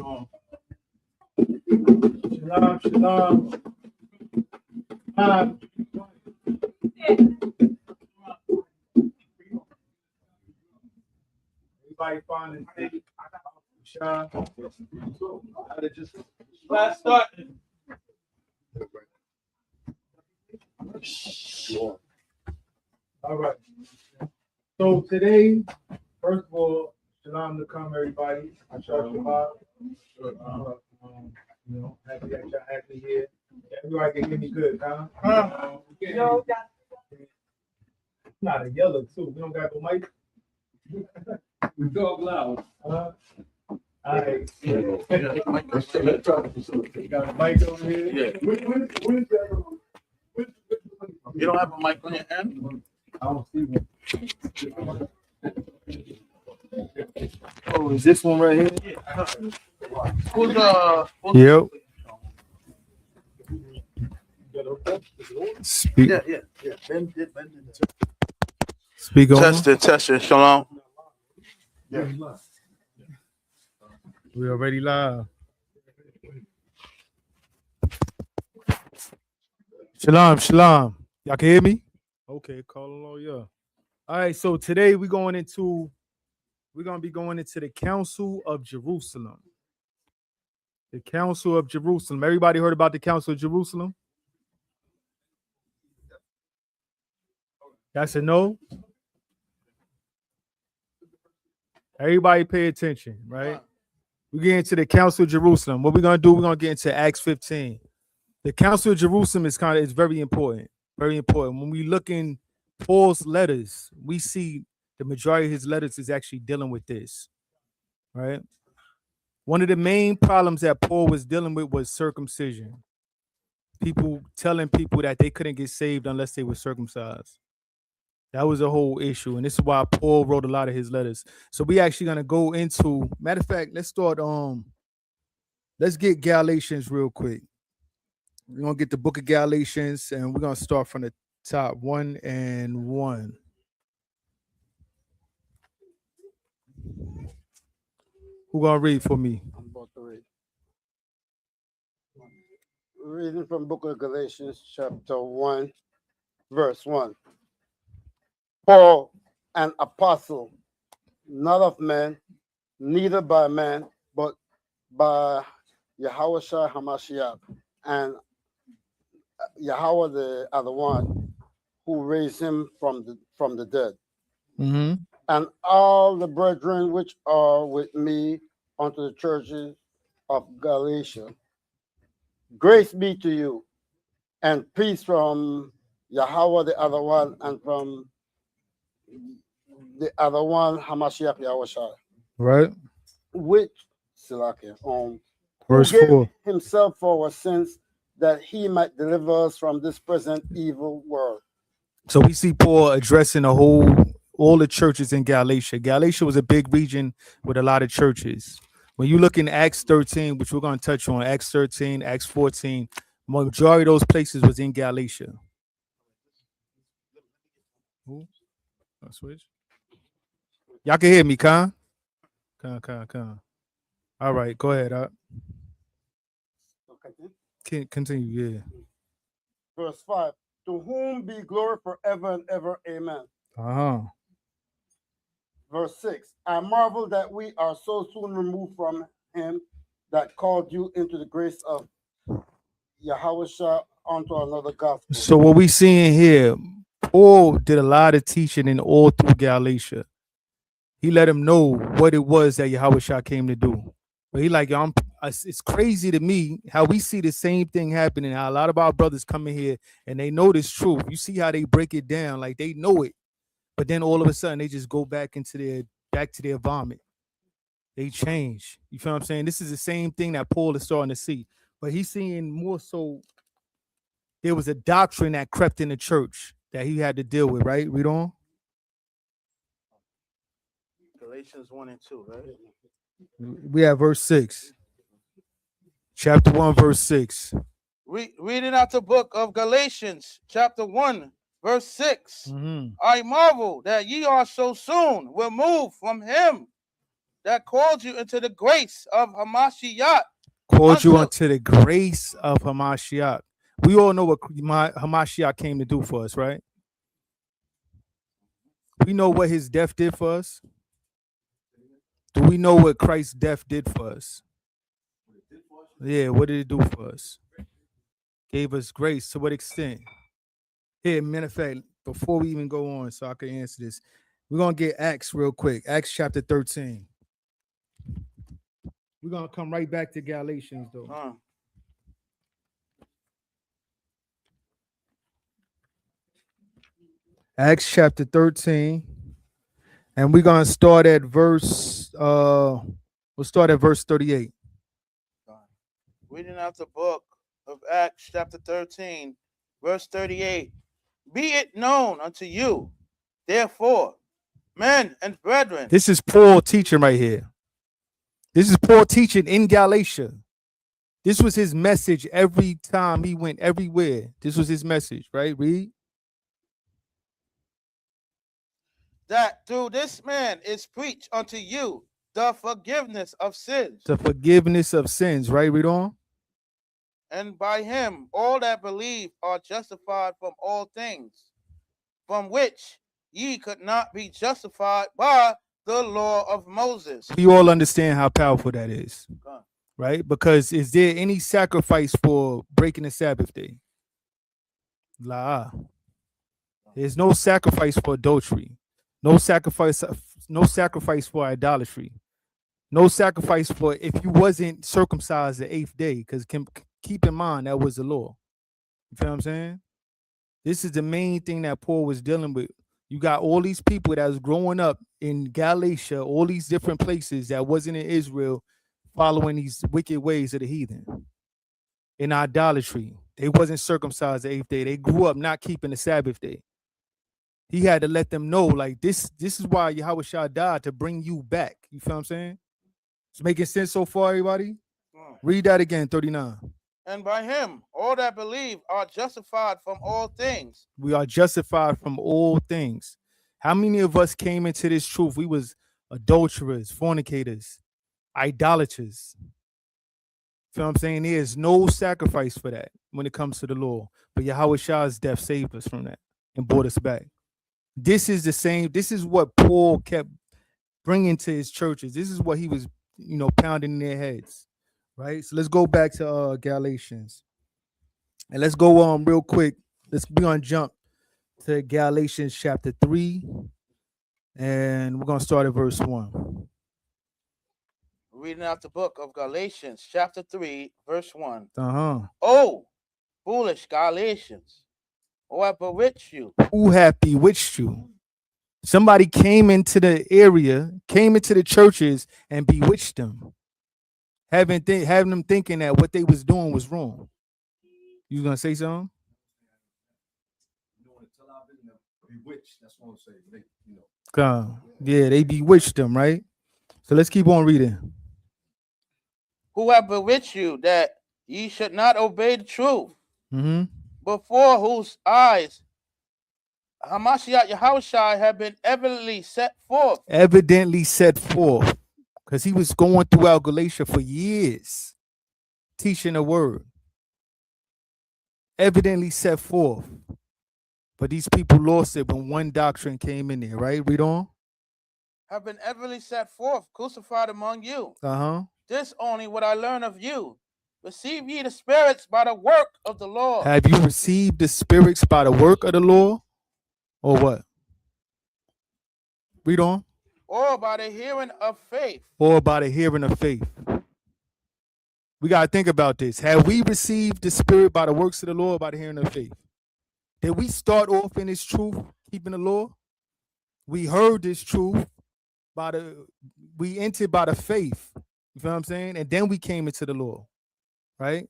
Shalom, shalom. Everybody finding things. Just last start. All right. So today, first of all, shalom to come, everybody. I shall happy that y'all happy here. Everybody can hear me good, huh? No, not a yellow too. We don't got no mic. We talk loud. All right. You got a mic over here? Yeah. You don't have a mic on your hand? I don't see one. Oh, is this one right here? Yeah. Yep. Speak. Yeah. Speak on. Testing. Shalom. Yeah. We already live. Shalom. Y'all can hear me? Okay, call along, yeah. All right, so today we're gonna be going into the Council of Jerusalem. The Council of Jerusalem. Everybody heard about the Council of Jerusalem? That's a no. Everybody pay attention, right? We get into the Council of Jerusalem. What we're gonna do, we're gonna get into Acts 15. The Council of Jerusalem is very important. Very important. When we look in Paul's letters, we see the majority of his letters is actually dealing with this, right? One of the main problems that Paul was dealing with was circumcision. People telling people that they couldn't get saved unless they were circumcised. That was a whole issue, and this is why Paul wrote a lot of his letters. So we actually gonna go into, matter of fact, let's start. Let's get Galatians real quick. We're gonna get the book of Galatians, and we're gonna start from the top 1 and 1. Who gonna read for me? I'm about to read. Reading from book of Galatians, chapter 1, verse 1. Paul, an apostle, not of men, neither by man, but by Yahushua HaMashiach, and Yahweh the other one who raised him from the dead. Mm-hmm. And all the brethren which are with me unto the churches of Galatia. Grace be to you, and peace from Yahweh the other one, and from the other one, Hamashiach Yahushua. Right. Which, verse who gave 4. himself for our sins, that he might deliver us from this present evil world. So we see Paul addressing all the churches in Galatia. Galatia was a big region with a lot of churches. When you look in Acts 13, which we're going to touch on, Acts 13, Acts 14, majority of those places was in Galatia. Who? I'll switch. Y'all can hear me, Con? Con. All right, go ahead. Continue, yeah. Verse 5. To whom be glory forever and ever. Amen. Verse 6. I marvel that we are so soon removed from him that called you into the grace of Yahushua unto another gospel. So what we seeing here, Paul did a lot of teaching in all through Galatia. He let him know what it was that Yahushua came to do. But he like, it's crazy to me how we see the same thing happening. How a lot of our brothers come in here and they know this truth. You see how they break it down, like they know it, but then all of a sudden they just go back to their vomit. They change. You feel what I'm saying? This is the same thing that Paul is starting to see, but he's seeing more so. There was a doctrine that crept in the church that he had to deal with. Right? Read on. Galatians 1 and 2, right? We have verse 6. Chapter 1, verse 6. Reading out the book of Galatians, chapter 1, verse 6. Mm-hmm. I marvel that ye are so soon removed from him that called you into the grace of Hamashiach. Called you Unto- unto the grace of Hamashiach. We all know what Hamashiach came to do for us, right? We know what his death did for us. Do we know what Christ's death did for us? Yeah, what did it do for us? Gave us grace. To what extent? Here, matter of fact, before we even go on, so I can answer this, we're gonna get Acts real quick. Acts chapter 13. We're gonna come right back to Galatians though. Acts chapter 13. And we're gonna start at verse we'll start at verse 38. Reading out the book of Acts, chapter 13, verse 38. Be it known unto you, therefore, men and brethren. This is Paul teaching right here. This is Paul teaching in Galatia. This was his message every time he went everywhere. This was his message, right? Read. That through this man is preached unto you the forgiveness of sins, The forgiveness of sins, right? Read on. and by him all that believe are justified from all things, from which ye could not be justified by the law of Moses. We all understand how powerful that is, God. right? Because is there any sacrifice for breaking the Sabbath day? La. There's no sacrifice for adultery. No sacrifice for idolatry. No sacrifice for if you wasn't circumcised the 8th day, because keep in mind that was the law. You feel what I'm saying? This is the main thing that Paul was dealing with. You got all these people that was growing up in Galatia, all these different places that wasn't in Israel, following these wicked ways of the heathen. In idolatry, they wasn't circumcised the 8th day. They grew up not keeping the Sabbath day. He had to let them know, like, this is why Yahushua died, to bring you back. You feel what I'm saying? It's making sense so far, everybody? Read that again, 39. And by him all that believe are justified from all things. We are justified from all things. How many of us came into this truth? We was adulterers, fornicators, idolaters. Feel what I'm saying? There is no sacrifice for that when it comes to the law. But Yahushua's death saved us from that and brought us back. This is the same. This is what Paul kept bringing to his churches. This is what he was, pounding in their heads, right? So let's go back to Galatians, and let's go real quick. We're gonna jump to Galatians chapter 3, and we're gonna start at verse 1. Reading out the book of Galatians, chapter 3, verse 1. Uh-huh. Oh, foolish Galatians, who have bewitched you? Who have bewitched you? Somebody came into the area, came into the churches and bewitched them, having them thinking that what they was doing was wrong. You gonna say something? Bewitched, that's what I'm saying. Yeah, they bewitched them, right? So let's keep on reading. Who have bewitched you that ye should not obey the truth, Mm-hmm. before whose eyes Hamashiach Yahushua had been evidently set forth. Evidently set forth, because he was going throughout Galatia for years, teaching the word. Evidently set forth. But these people lost it when one doctrine came in there, right? Read on. Have been evidently set forth, crucified among you. Uh-huh. This only what I learn of you. Receive ye the spirits by the work of the Lord. Have you received the spirits by the work of the law? Or what? Read on. Or by the hearing of faith. Or by the hearing of faith. We got to think about this. Have we received the spirit by the works of the law or by the hearing of faith? Did we start off in this truth, keeping the law? We heard this truth we entered by the faith. You feel what I'm saying? And then we came into the law, right?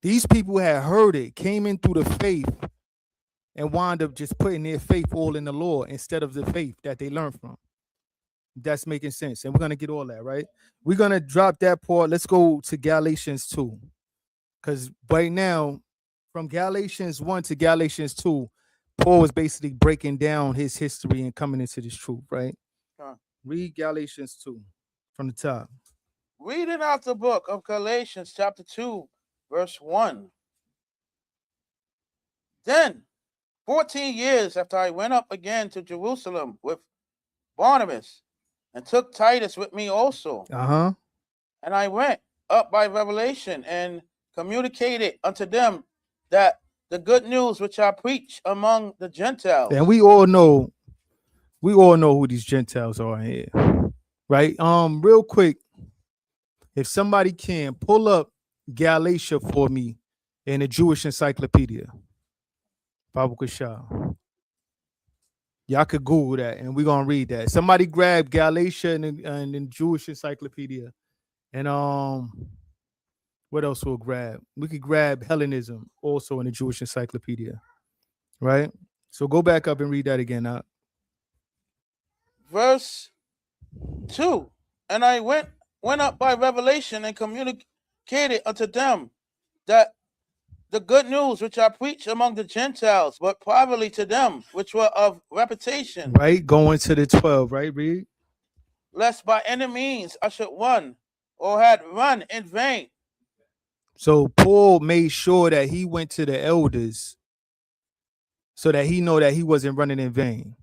These people had heard it, came in through the faith, and wound up just putting their faith all in the law instead of the faith that they learned from. That's making sense. And we're going to get all that, right? We're going to drop that part. Let's go to Galatians 2. Because right now, from Galatians 1 to Galatians 2, Paul was basically breaking down his history and coming into this truth, right? Huh. Read Galatians 2. from the top. Reading out the book of Galatians, chapter 2, verse 1. Then, 14 years after I went up again to Jerusalem with Barnabas, and took Titus with me also, Uh-huh. and I went up by revelation and communicated unto them that the good news which I preach among the Gentiles. And we all know who these Gentiles are here. Right? Real quick, if somebody can pull up Galatia for me in the Jewish Encyclopedia. Babu Kashal. Y'all could Google that and we're gonna read that. Somebody grab Galatia and the Jewish Encyclopedia. And what else we'll grab? We could grab Hellenism also in the Jewish Encyclopedia. Right? So go back up and read that again. Verse 2. And I went up by revelation and communicated unto them that the good news which I preach among the Gentiles, but privately to them which were of reputation. Right? Going to the 12, right? Read. Lest by any means I should run or had run in vain. So Paul made sure that he went to the elders so that he know that he wasn't running in vain.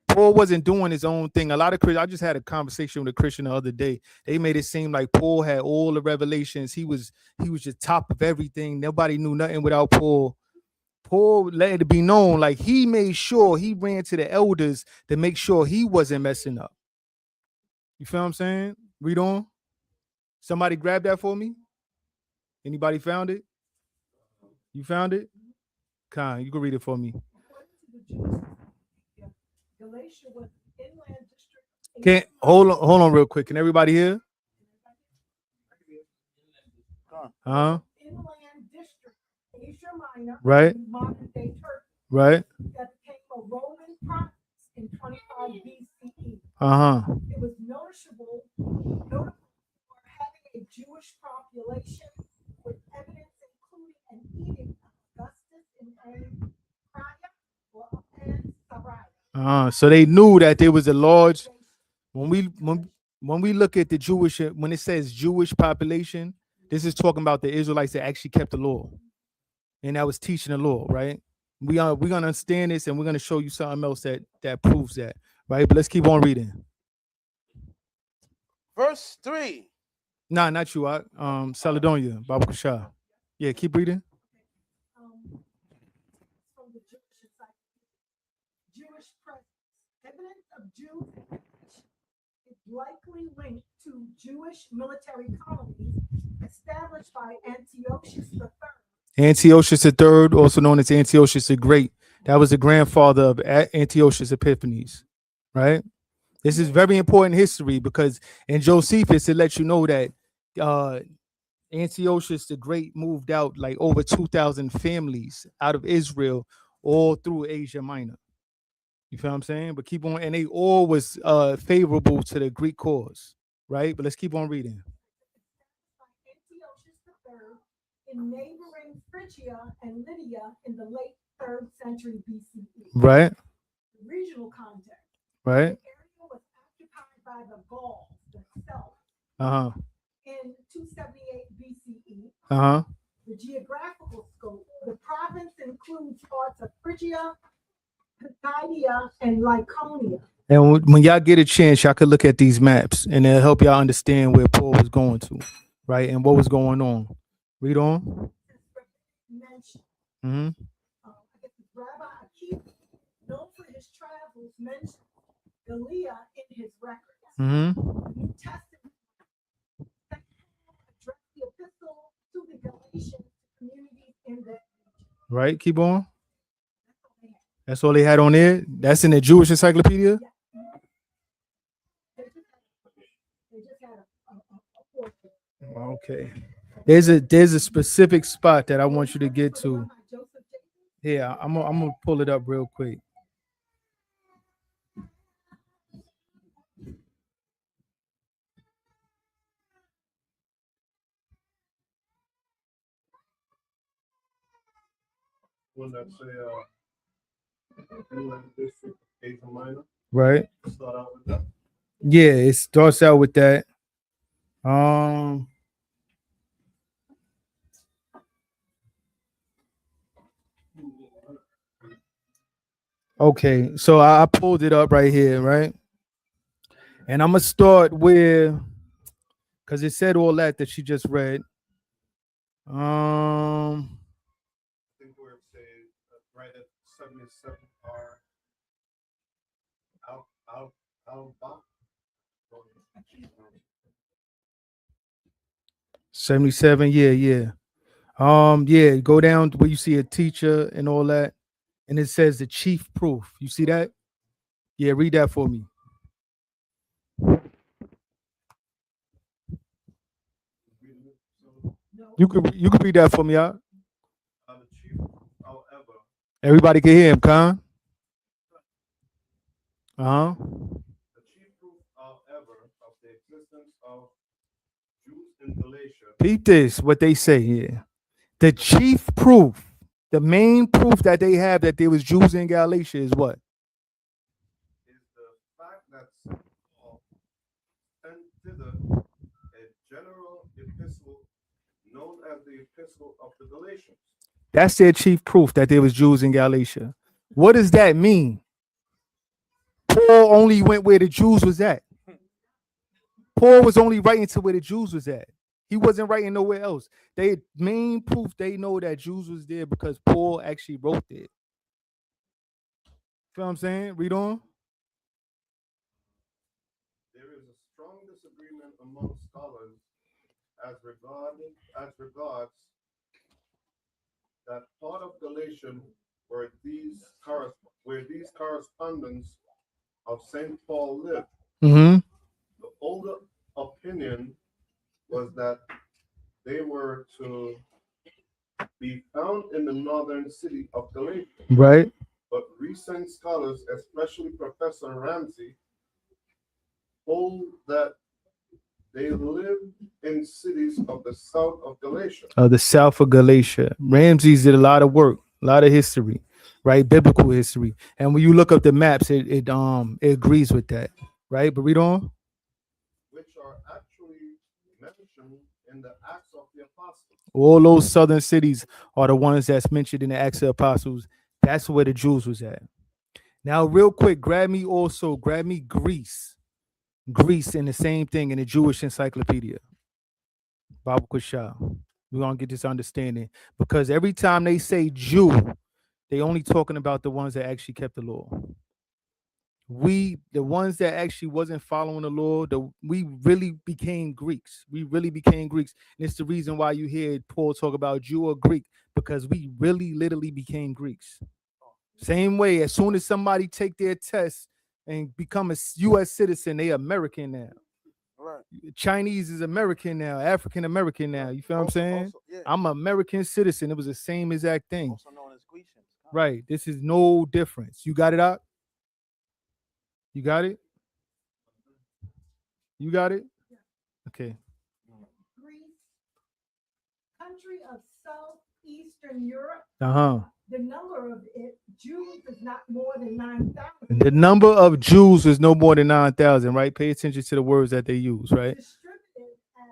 Paul wasn't doing his own thing. A lot of Christians, I just had a conversation with a Christian the other day. They made it seem like Paul had all the revelations. He was just top of everything. Nobody knew nothing without Paul. Paul let it be known, like he made sure he ran to the elders to make sure he wasn't messing up. You feel what I'm saying? Read on. Somebody grab that for me. Anybody found it? You found it? Khan, you can read it for me. Galatia was inland district. Can't hold on real quick. Can everybody hear? Huh? Inland district, Asia Minor, Right. modern day Turkey, Right. that became a Roman province in 25 BCE. Uh-huh. It was notable for having a Jewish population with evidence including an edict of Augustus in Antioch and Sarai. So they knew that there was a large when we look at the Jewish, when it says Jewish population, this is talking about the Israelites that actually kept the law and that was teaching the law, right? We're gonna understand this and we're gonna show you something else that proves that, right? But let's keep on reading. Verse 3. Nah, not you, Saladonia, Babu Kashah. Yeah, keep reading. From the Jewish presence, evidence of Jews is likely linked to Jewish military colonies established by Antiochus III. Antiochus III, also known as Antiochus the Great. That was the grandfather of Antiochus Epiphanes, right? This is very important history because in Josephus, it lets you know that Antiochus the Great moved out like over 2,000 families out of Israel all through Asia Minor. You feel what I'm saying? But keep on, and they all was favorable to the Greek cause, right? But let's keep on reading. Antiochus III in neighboring Phrygia and Lydia in the late 3rd century BCE. Right. The regional context. Right. The area was occupied by the Gauls themselves. Uh-huh. In 278 BCE. Uh-huh. The geographical scope. The province includes parts of Phrygia, Pisidia, and Lycaonia. And when y'all get a chance, y'all could look at these maps and it'll help y'all understand where Paul was going to, right? And what was going on. Read on. Mentioned. Mm-hmm. I guess Rabbi Akiva, known for his travels, mentioned Galilea in his records. Mm-hmm. The New Testament addressed the epistle to the Galatian communities in that region. Right, keep on. That's all they had on there. That's in the Jewish Encyclopedia. They just had a portrait. Okay. There's a specific spot that I want you to get to. Yeah, I'm gonna pull it up real quick. Wouldn't that say inland district, Asia Minor? Right. Start out with that. Yeah, it starts out with that. Um. Okay, so I pulled it up right here, right? And I'm gonna start with because it said all that she just read. I think where it says right at 77 are out back. 77, yeah. Yeah, go down to where you see a teacher and all that, and it says the chief proof. You see that? Yeah, read that for me. So No. You could read that for me, out. the chief, however, Everybody can hear him, Con. Uh-huh. the chief proof, however, of the existence of Jews in Galatia Peep this, what they say here. The chief proof, the main proof that they have that there was Jews in Galatia is what? is the fact that St. Paul sent thither a general epistle known as the Epistle of the Galatians. That's their chief proof that there was Jews in Galatia. What does that mean? Paul only went where the Jews was at. Paul was only writing to where the Jews was at. He wasn't writing nowhere else. They main proof they know that Jews was there because Paul actually wrote there. Feel what I'm saying? Read on. There is a strong disagreement among scholars as regards that part of Galatian where these correspondents of St. Paul lived. Mm-hmm. The older opinion was that they were to be found in the northern city of Galatia, Right. but recent scholars, especially Professor Ramsey, hold that they lived in cities of the south of Galatia. The south of Galatia. Ramses did a lot of work, a lot of history, right? Biblical history. And when you look up the maps, it agrees with that, right? But read on. Which are actually mentioned in the Acts of the Apostles. All those southern cities are the ones that's mentioned in the Acts of the Apostles. That's where the Jews was at. Now, real quick, grab me Greece. Greece in the same thing in the Jewish Encyclopedia. Baba Kushah. We're gonna get this understanding because every time they say Jew, they only talking about the ones that actually kept the law. The ones that actually wasn't following the law, we really became Greeks. We really became Greeks. And it's the reason why you hear Paul talk about Jew or Greek, because we really literally became Greeks. Same way, as soon as somebody take their test and become a U.S. citizen, they American now. Right. Chinese is American now, African American now. You feel what I'm saying? Yeah. I'm an American citizen. It was the same exact thing. Also known as Grecians. Right. This is no difference. You got it out? You got it? You got it? Okay. Greece, country of southeastern Europe, Uh-huh. the number of Jews is not more than 9,000. The number of Jews is no more than 9,000, right? Pay attention to the words that they use, right? Distributed as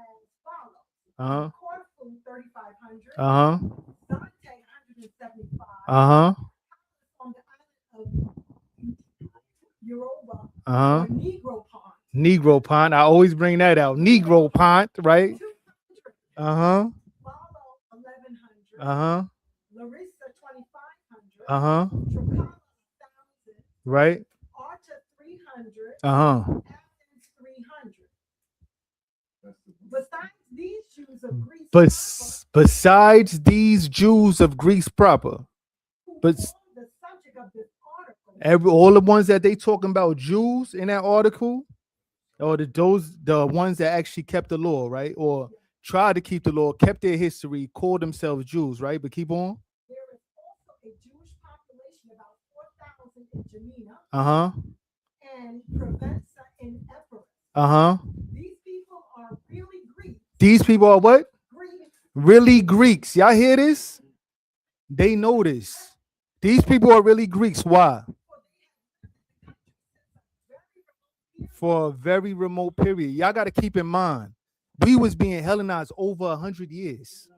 follows. Uh-huh. Corfu 3,500. Uh-huh. Zante 175. Uh-huh. On the island of Yoruba, Uh-huh. or Negro Pond. Negro Pond. I always bring that out. Negro Pond, right? 200. Uh-huh. Wallow 1,100. Uh-huh. Larissa 2,500. Uh-huh. Tricana 1,000. Right? Arta 300. Uh-huh. Athens 300. Besides these Jews of Greece, Besides these Jews of Greece proper, who but- form the subject of this article, all the ones that they talking about Jews in that article, or the ones that actually kept the law, right? Or tried to keep the law, kept their history, called themselves Jews, right? But keep on. there is also a Jewish population about 4,000 in Janina Uh-huh. and Provenza in Epirus. Uh-huh. These people are really Greeks. These people are what? Greeks. Really Greeks. Y'all hear this? They know this. These people are really Greeks. Why? For a very remote period. Y'all got to keep in mind, We was being Hellenized over 100 years.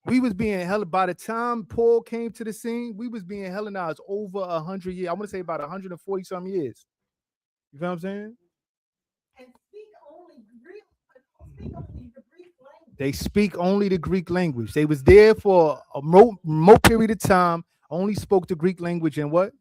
We was being hell by the time Paul came to the scene, we was being Hellenized over 100 years. I want to say about 140 some years. You feel what I'm saying? And speak only the Greek language. They speak only the Greek language. They was there for a remote period of time, only spoke the Greek language and what?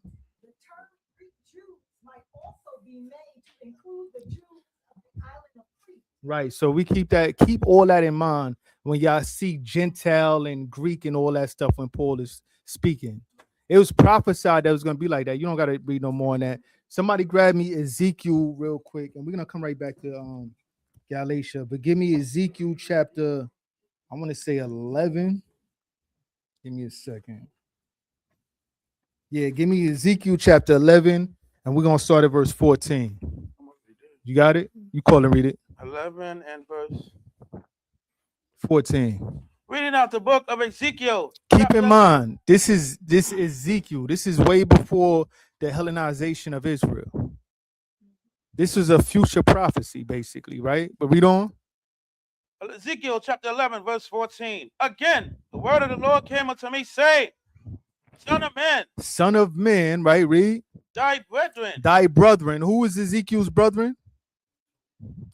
The term Greek Jews might also be made to include the Jews of the island of Crete. Right. So we keep all that in mind when y'all see Gentile and Greek and all that stuff when Paul is speaking. It was prophesied that it was going to be like that. You don't got to read no more on that. Somebody grab me Ezekiel real quick, and we're going to come right back to Galatia. But give me Ezekiel chapter, I want to say 11. Give me a second. Yeah, give me Ezekiel chapter 11, and we're going to start at verse 14. You got it? You call and read it. 11 and verse 14. Reading out the book of Ezekiel. Keep chapter- in mind, this is Ezekiel. This is way before the Hellenization of Israel. This is a future prophecy, basically, right? But read on. Ezekiel chapter 11, verse 14. Again, the word of the Lord came unto me, saying, Son of man, Son of man, right? Read. thy brethren, Thy brethren. Who is Ezekiel's brethren?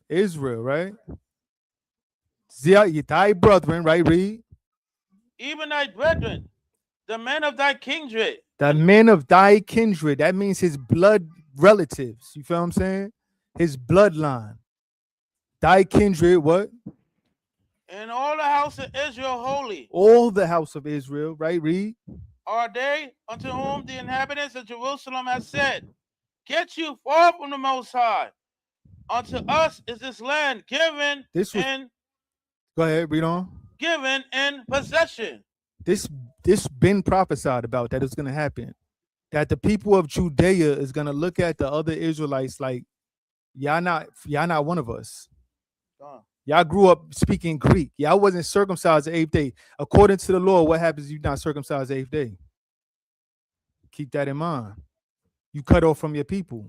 Israel, right? Thy brethren, right? Read. even thy brethren, the men of thy kindred, The men of thy kindred. That means his blood relatives. You feel what I'm saying? His bloodline. Thy kindred, what? and all the house of Israel holy, All the house of Israel, right? Read. are they unto whom the inhabitants of Jerusalem have said, Get you far from the Most High. Unto us is this land given This was in go ahead, read on. given in possession. This been prophesied about that it's gonna happen. That the people of Judea is gonna look at the other Israelites like y'all not one of us. Y'all grew up speaking Greek. Y'all wasn't circumcised the 8th day. According to the law, what happens if you're not circumcised the 8th day? Keep that in mind. You cut off from your people.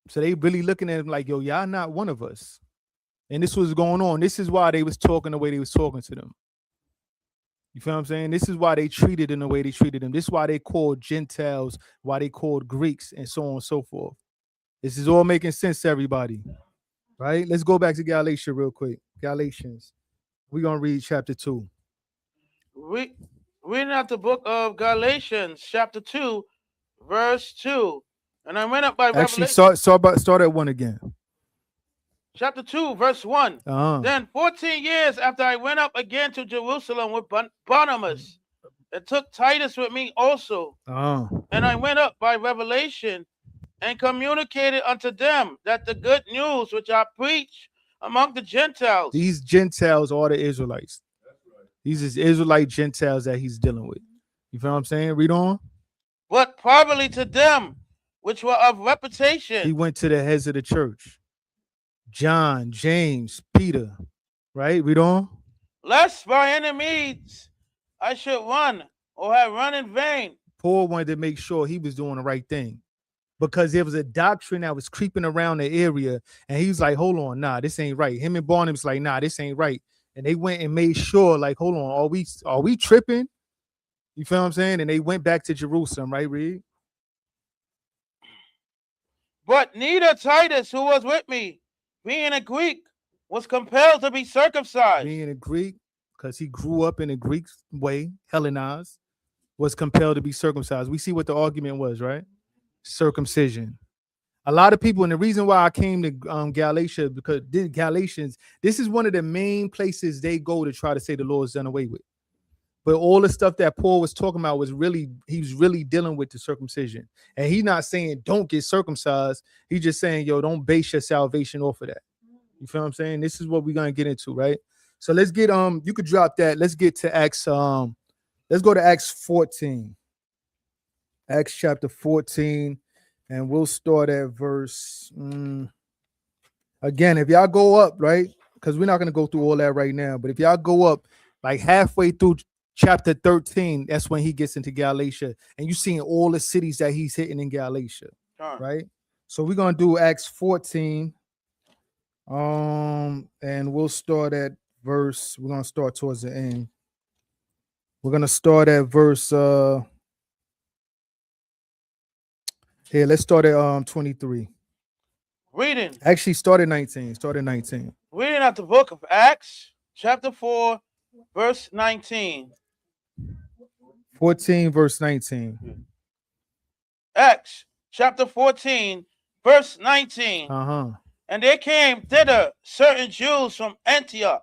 So they really looking at him like, yo, y'all not one of us. And this was going on. This is why they was talking the way they was talking to them. You feel what I'm saying? This is why they treated in the way they treated them. This is why they called Gentiles, why they called Greeks, and so on and so forth. This is all making sense to everybody. Right? Let's go back to Galatia real quick. Galatians. We're going to read chapter 2. Reading out the book of Galatians, chapter 2, verse 2. And I went up by Actually, Revelation. start at 1 again. Chapter 2, verse 1. Uh-huh. Then 14 years after I went up again to Jerusalem with Barnabas, and took Titus with me also. Uh-huh. And I went up by revelation and communicated unto them that the good news which I preach among the Gentiles. These Gentiles are the Israelites. These is Israelite Gentiles that he's dealing with. You feel what I'm saying? Read on. But privately to them which were of He reputation. went to the heads of the church. John, James, Peter. Right? Read on. Lest by any means I should run or have run in vain. Paul wanted to make sure he was doing the right thing because there was a doctrine that was creeping around the area, and he was like, hold on, nah, this ain't right. Him and Barnabas like, nah, this ain't right. And they went and made sure, like, hold on, are we tripping? You feel what I'm saying? And they went back to Jerusalem, right, Reed? But neither Titus, who was with me, being a Greek, was compelled to be circumcised. Being a Greek, because he grew up in a Greek way, Hellenized, was compelled to be circumcised. We see what the argument was, right? Circumcision. A lot of people, and the reason why I came to Galatia, because Galatians, this is one of the main places they go to try to say the law is done away with. But all the stuff that Paul was talking about was really, he was really dealing with the circumcision. And he's not saying don't get circumcised. He's just saying, yo, don't base your salvation off of that. You feel what I'm saying? This is what we're gonna get into, right? So let's get you could drop that. Let's get to Acts. Let's go to Acts 14. Acts chapter 14, and we'll start at verse. Again, if y'all go up, right? Because we're not gonna go through all that right now, but if y'all go up like halfway through chapter 13, that's when he gets into Galatia, and you're seeing all the cities that he's hitting in Galatia, right? So we're gonna do Acts 14. And and we'll start at verse. We're gonna start towards the end. We're gonna start at verse. Here, let's start at 23. Reading. Actually, start at 19. Start at 19. Reading at the book of Acts, chapter 4, verse 19. 14, verse 19. Acts, chapter 14, verse 19. Uh-huh. And there came thither certain Jews from Antioch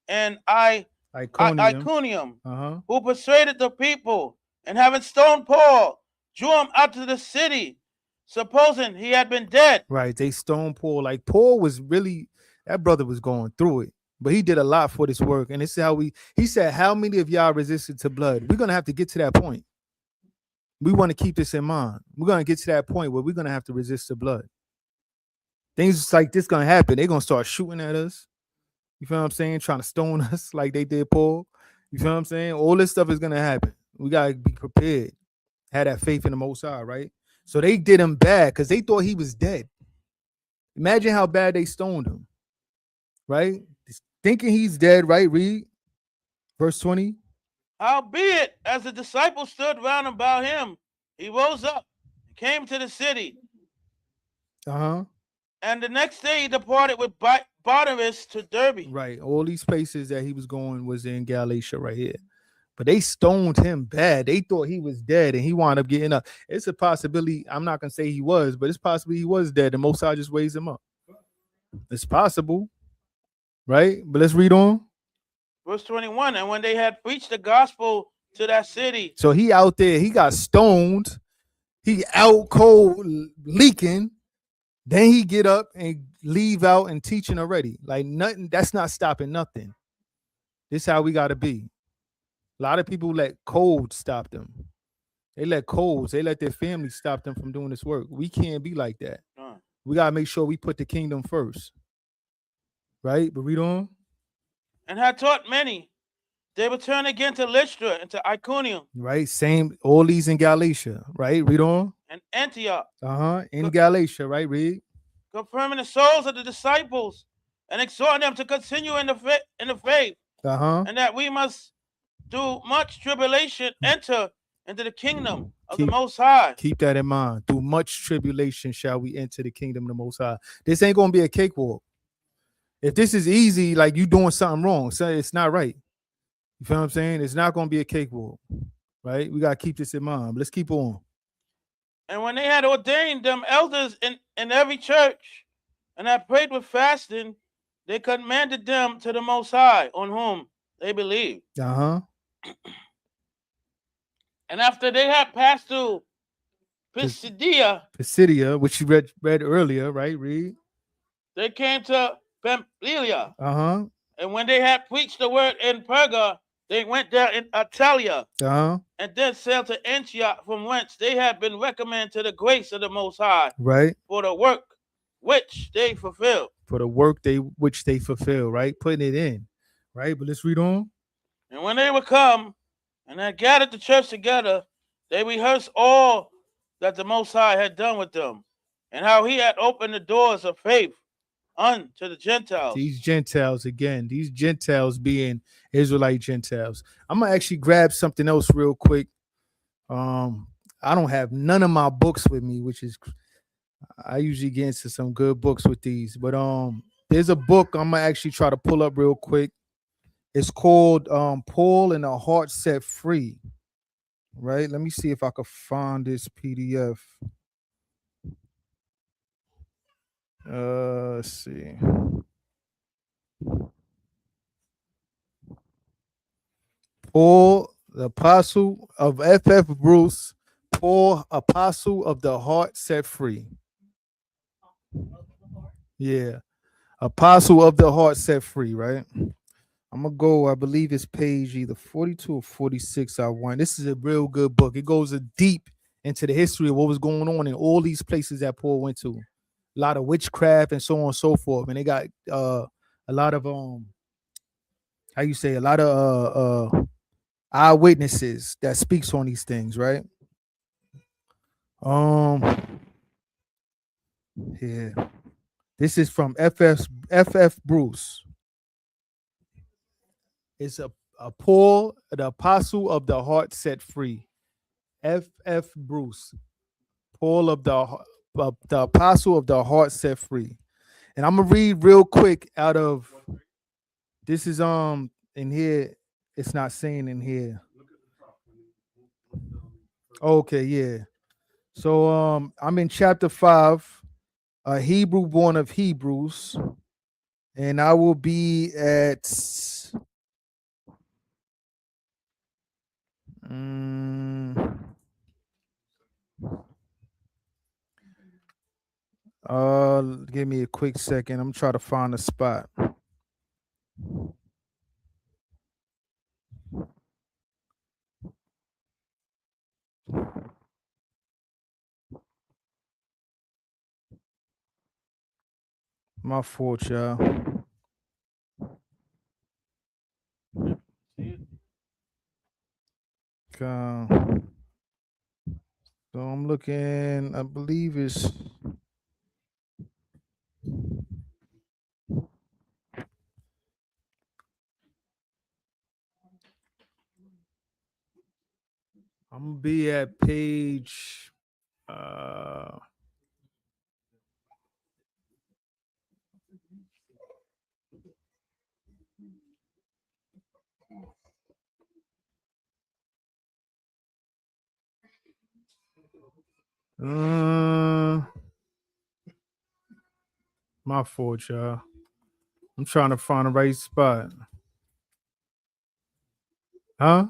and Iconium. Iconium, Uh-huh. who persuaded the people, and having stoned Paul, drew him out of the city, supposing he had been dead. Right. They stoned Paul. Like Paul was really, that brother was going through it. But he did a lot for this work. And this is how he said, how many of y'all resisted to blood? We're gonna have to get to that point. We want to keep this in mind. We're gonna get to that point where we're gonna have to resist the blood. Things like this gonna happen. They're gonna start shooting at us. You feel what I'm saying? Trying to stone us like they did Paul. You feel what I'm saying? All this stuff is gonna happen. We gotta be prepared. Have that faith in the Most High, right? So they did him bad because they thought he was dead. Imagine how bad they stoned him, right? Thinking he's dead, right? Read verse 20. Howbeit, as the disciples stood round about him, he rose up and came to the city. Uh-huh. And the next day he departed with Barnabas to Derbe. Right. All these places that he was going was in Galatia right here. But they stoned him bad. They thought he was dead and he wound up getting up. It's a possibility. I'm not going to say he was, but it's possible he was dead and Most High just raised him up. It's possible. Right? But let's read on. Verse 21, and when they had preached the gospel to that city. So he out there, he got stoned. He out cold leaking. Then he get up and leave out and teaching already. Like nothing, that's not stopping nothing. This is how we got to be. A lot of people let cold stop them. They let colds, they let their family stop them from doing this work. We can't be like that. We got to make sure we put the kingdom first. Right? But read on. And had taught many. They returned again to Lystra and to Iconium. Right? Same, all these in Galatia. Right? Read on. And Antioch. Uh-huh. In Galatia, right? Read. Confirming the souls of the disciples and exhorting them to continue in the faith. Uh-huh. And that we must do much tribulation enter into the kingdom of the Most High. Keep that in mind. Through much tribulation shall we enter the kingdom of the Most High. This ain't going to be a cakewalk. If this is easy, like you doing something wrong, so it's not right. You feel what I'm saying? It's not going to be a cakewalk, right? We got to keep this in mind. But let's keep on. And when they had ordained them elders in every church, and had prayed with fasting, they commanded them to the Most High, on whom they believed. Uh-huh. And after they had passed through Pisidia, which you read earlier, right? Read. They came to Pamphylia. Uh-huh. And when they had preached the word in Perga, they went there in Italia. Uh-huh. And then sailed to Antioch, from whence they had been recommended to the grace of the Most High. Right. For the work which they fulfilled. For the work which they fulfill, right? Putting it in. Right? But let's read on. And when they were come and had gathered the church together, they rehearsed all that the Most High had done with them, and how he had opened the doors of faith unto the Gentiles. These Gentiles again, these Gentiles being Israelite Gentiles. I'm gonna actually grab something else real quick. I don't have none of my books with me, which is I usually get into some good books with these, but there's a book I'm gonna actually try to pull up real quick. It's called Paul and the Heart Set Free. Right? Let me see if I can find this PDF. Let's see. Paul, the apostle of F.F. Bruce, Paul, apostle of the heart set free. Yeah. Apostle of the heart set free, right? I'm going to go, I believe it's page either 42 or 46. I want. This is a real good book. It goes deep into the history of what was going on in all these places that Paul went to. A lot of witchcraft and so on and so forth. And they got a lot of a lot of eyewitnesses that speaks on these things, right? Yeah. This is from F.F. Bruce. It's a Paul, the apostle of the heart set free. F. Bruce, Paul of the apostle of the heart set free. And I'm gonna read real quick out of this is in here. It's not saying in here. Okay, yeah. So I'm in chapter 5, a Hebrew born of Hebrews, and I will be at give me a quick second. I'm trying to find a spot. My fault, y'all. So I'm looking, I believe it's I'm gonna be at page my fault, y'all. I'm trying to find the right spot. Huh?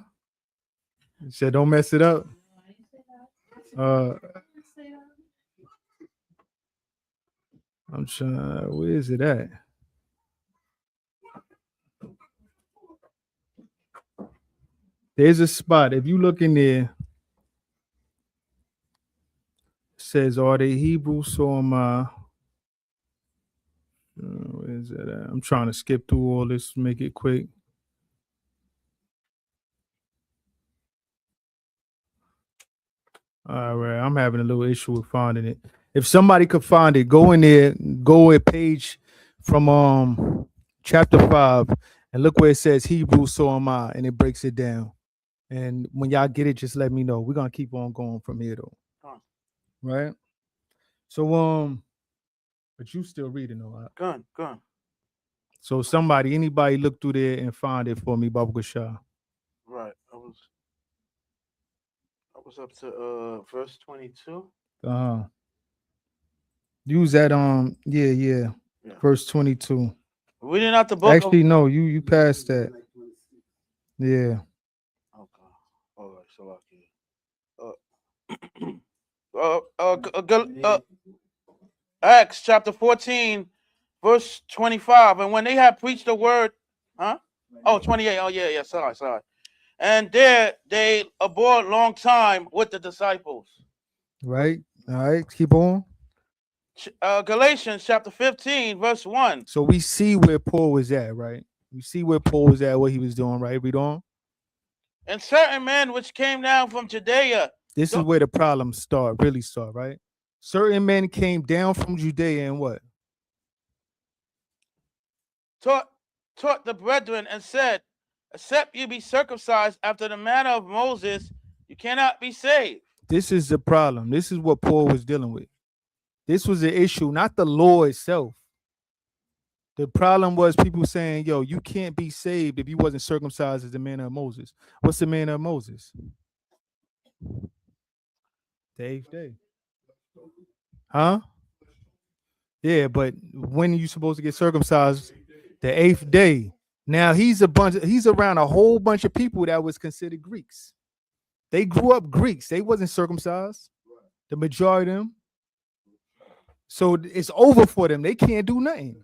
You said don't mess it up. I'm trying. Where is it at? There's a spot. If you look in there, it says, "Are they Hebrews?" So am I. Where is that at? I'm trying to skip through all this, make it quick. All right, I'm having a little issue with finding it. If somebody could find it, go in there, go a page from chapter 5, and look where it says Hebrews, so am I, and it breaks it down. And when y'all get it, just let me know. We're gonna keep on going from here though. Right? So but you still reading though. Right? Go on. So anybody look through there and find it for me, Baba Gashah. Right. I was up to verse 22. Use that yeah. Verse 22. Reading out the book. Actually, no, you passed that. Yeah. Okay. All right. So Acts chapter 14, verse 25. And when they had preached the word, 28. Oh yeah. Sorry. And there they abode long time with the disciples. Right. All right. Keep on. Galatians chapter 15, verse 1. So we see where Paul was at, right? We see where Paul was at, what he was doing, right? Read on. And certain men which came down from Judea. This is where the problems really start, right? Certain men came down from Judea and what? Taught the brethren and said, except you be circumcised after the manner of Moses, you cannot be saved. This is the problem. This is what Paul was dealing with. This was the issue, not the law itself. The problem was people saying, yo, you can't be saved if you wasn't circumcised as the manner of Moses. What's the manner of Moses? The 8th day. Huh? Yeah, but when are you supposed to get circumcised? The 8th day. Now he's around a whole bunch of people that was considered Greeks. They grew up Greeks. They wasn't circumcised. The majority of them. So it's over for them. They can't do nothing.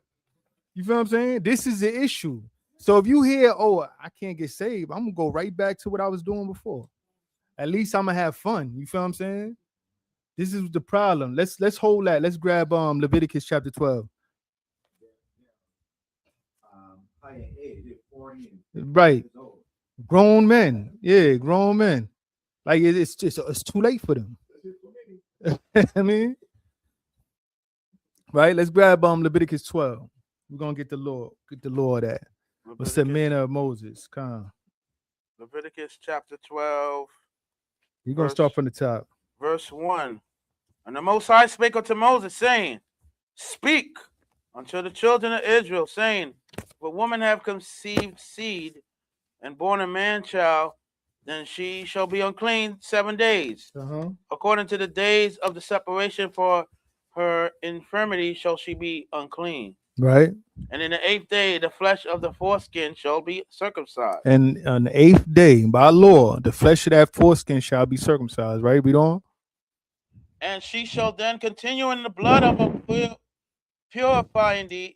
You feel what I'm saying? This is the issue. So if you hear, oh, I can't get saved, I'm gonna go right back to what I was doing before. At least I'm gonna have fun. You feel what I'm saying? This is the problem. Let's hold that. Let's grab Leviticus chapter 12. Right. Grown men. Yeah, grown men. Like it's too late for them. I mean, right? Let's grab Leviticus 12. We're gonna get the Lord at. What's the Leviticus- manner of Moses? Come. Leviticus chapter 12, You're gonna start Verse- from the top. verse 1. And the Most High spake unto Moses, saying, Speak unto the children of Israel, saying, If a woman have conceived seed and born a man child, then she shall be unclean 7 days. Uh-huh. According to the days of the separation for her infirmity shall she be unclean. Right. And in the 8th day, the flesh of the foreskin shall be circumcised. And on the 8th day, by law, the flesh of that foreskin shall be circumcised. Right. Read on. And she shall then continue in the blood of a purifying 3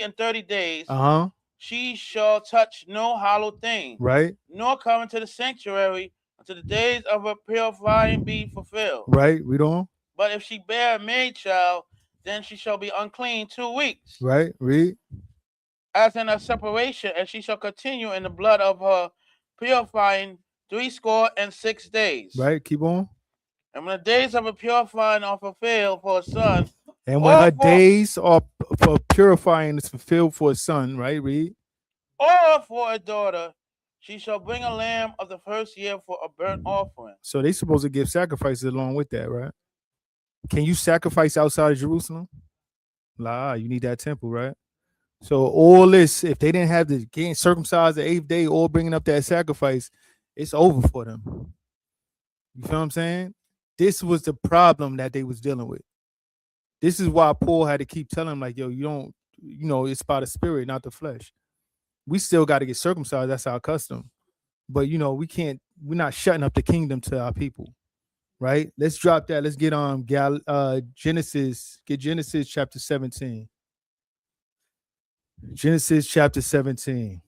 and 30 days. Uh-huh. She shall touch no hollow thing, Right. nor come into the sanctuary until the days of her purifying be fulfilled. Right. Read on. But if she bear a maid child, then she shall be unclean 2 weeks, Right. Read. as in a separation, and she shall continue in the blood of her purifying 66 days. Right. Keep on. And when the days of her purifying are fulfilled for a son, And when Or her for- days are for purifying is fulfilled for a son, right? Read. or for a daughter, she shall bring a lamb of the first year for a burnt offering. So they supposed to give sacrifices along with that, right? Can you sacrifice outside of Jerusalem? Nah, you need that temple, right? So all this, if they didn't have the getting circumcised the 8th day or bringing up that sacrifice, it's over for them. You feel what I'm saying? This was the problem that they was dealing with. This is why Paul had to keep telling them, like, yo, you don't, it's by the spirit, not the flesh. We still got to get circumcised. That's our custom. But, we're not shutting up the kingdom to our people, right? Let's drop that. Let's get on Genesis chapter 17. Genesis chapter 17.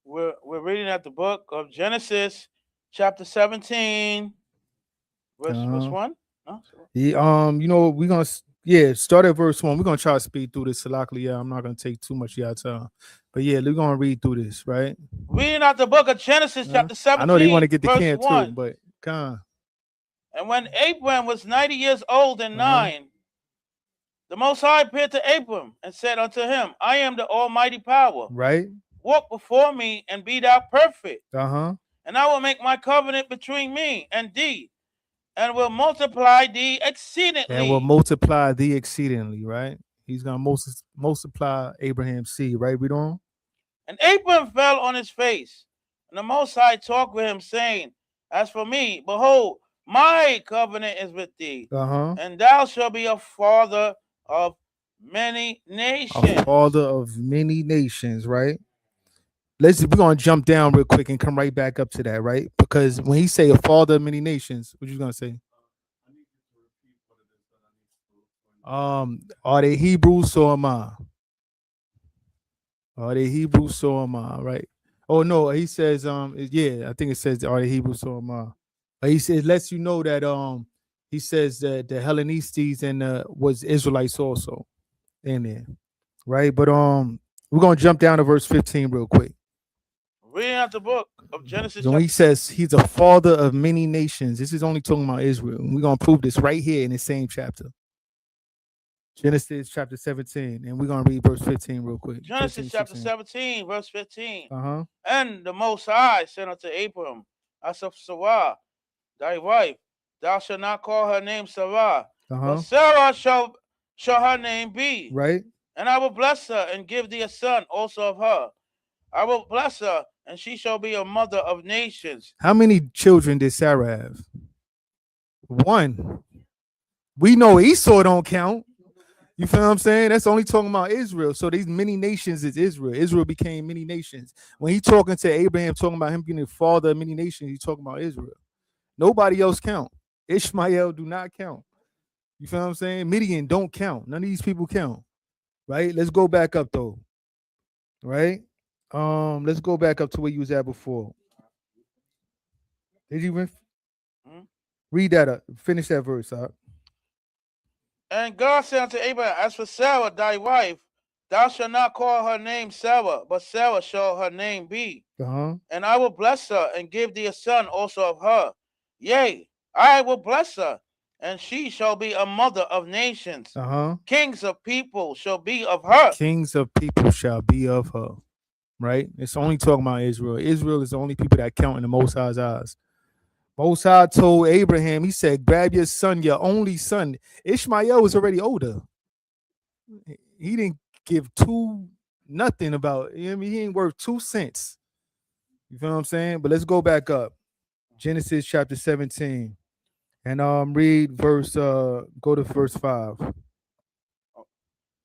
We're reading at the book of Genesis, chapter 17, verse 1. No? Yeah, we're gonna start at verse 1. We're gonna try to speed through this luckily. Yeah, I'm not gonna take too much of your time. But yeah, we're gonna read through this, right? Reading out the book of Genesis, chapter 17. I know they want to get the verse camp 1. too, but come on. And when Abram was 90 years old and Uh-huh. 9, the Most High appeared to Abram and said unto him, I am the Almighty Power. Right? Walk before me and be thou perfect. Uh-huh. And I will make my covenant between me and thee, and will multiply thee exceedingly. And will multiply thee exceedingly, right? He's gonna multiply Abraham's seed, right? Read on. And Abram fell on his face, and the Most High talked with him, saying, As for me, behold, my covenant is with thee, Uh-huh. and thou shalt be a father of many nations. A father of many nations, right? We're gonna jump down real quick and come right back up to that, right? Because when he say a father of many nations, what you gonna say? Are they Hebrews, so am I? Are they Hebrews, so am I, right? Oh no, he says, I think it says, are they Hebrews, so am I? But he says, lets you know that he says that the Hellenistes and was Israelites also in there, right? But we're gonna jump down to verse 15 real quick. Reading out the book of Genesis. When he says he's a father of many nations, this is only talking about Israel. And we're gonna prove this right here in the same chapter. Genesis chapter 17, and we're gonna read verse 15 real quick. Genesis 15, chapter 16. 17, verse 15. Uh-huh. And the Most High said unto Abram, As of Sarah, thy wife, thou shalt not call her name Sarah, Uh-huh. but Sarah shall her name be. Right? And I will bless her and give thee a son also of her. I will bless her, and she shall be a mother of nations. How many children did Sarah have? One. We know Esau don't count. You feel what I'm saying? That's only talking about Israel. So these many nations is Israel. Israel became many nations. When he talking to Abraham, talking about him being the father of many nations, he's talking about Israel. Nobody else count. Ishmael do not count. You feel what I'm saying? Midian don't count. None of these people count. Right? Let's go back up though. Right? Let's go back up to where you was at before. Did you read that up? Finish that verse up. And God said unto Abraham, As for Sarah, thy wife, thou shalt not call her name Sarah, but Sarah shall her name be. Uh-huh. And I will bless her and give thee a son also of her. Yea, I will bless her and she shall be a mother of nations. Uh-huh. Kings of people shall be of her. Kings of people shall be of her. Right? It's only talking about Israel. Israel is the only people that count in the Most High's eyes. Most High told Abraham, he said, grab your son, your only son. Ishmael was already older. He didn't give nothing about, you know what I mean? He ain't worth 2 cents. You feel what I'm saying? But let's go back up. Genesis chapter 17. And read go to verse 5.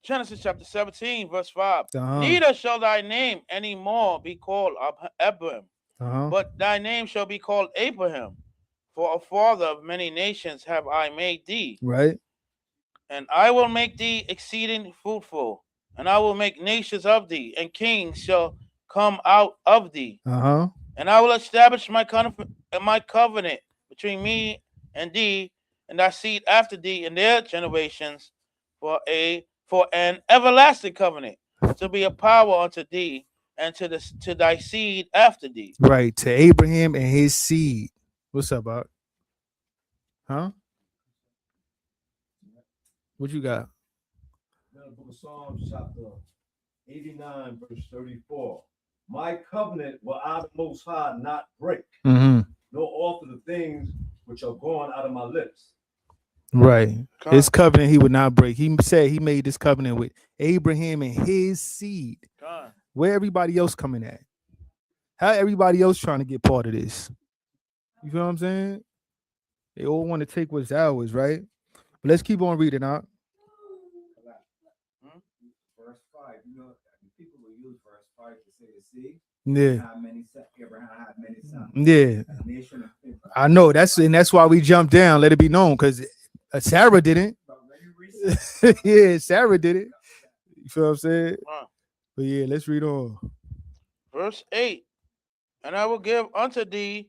Genesis chapter 17, verse 5. Uh-huh. Neither shall thy name any more be called Abraham, Uh-huh. but thy name shall be called Abraham. For a father of many nations have I made thee. Right? And I will make thee exceeding fruitful, and I will make nations of thee, and kings shall come out of thee. Uh-huh. And I will establish my covenant between me and thee, and thy seed after thee in their generations, for an everlasting covenant, to be a power unto thee and to thy seed after thee. Right. To Abraham and his seed. What's up, Bob? Huh? What you got? The book of Psalms, chapter 89, verse 34. My covenant will I, the Most High, not break, Mm-hmm. nor alter the things which are gone out of my lips. Right. His covenant he would not break. He said he made this covenant with Abraham and his seed. Where everybody else coming at? How everybody else trying to get part of this? You feel what I'm saying? They all want to take what's ours, right? But let's keep on reading out. Verse 5, people will use verse 5 to say the seed. Yeah. Abraham had many sons. Yeah. A nation of people. I know that's why we jumped down. Let it be known, because Sarah didn't. But when you read Yeah, Sarah did it. You feel what I'm saying? Wow. But yeah, let's read on. Verse 8. And I will give unto thee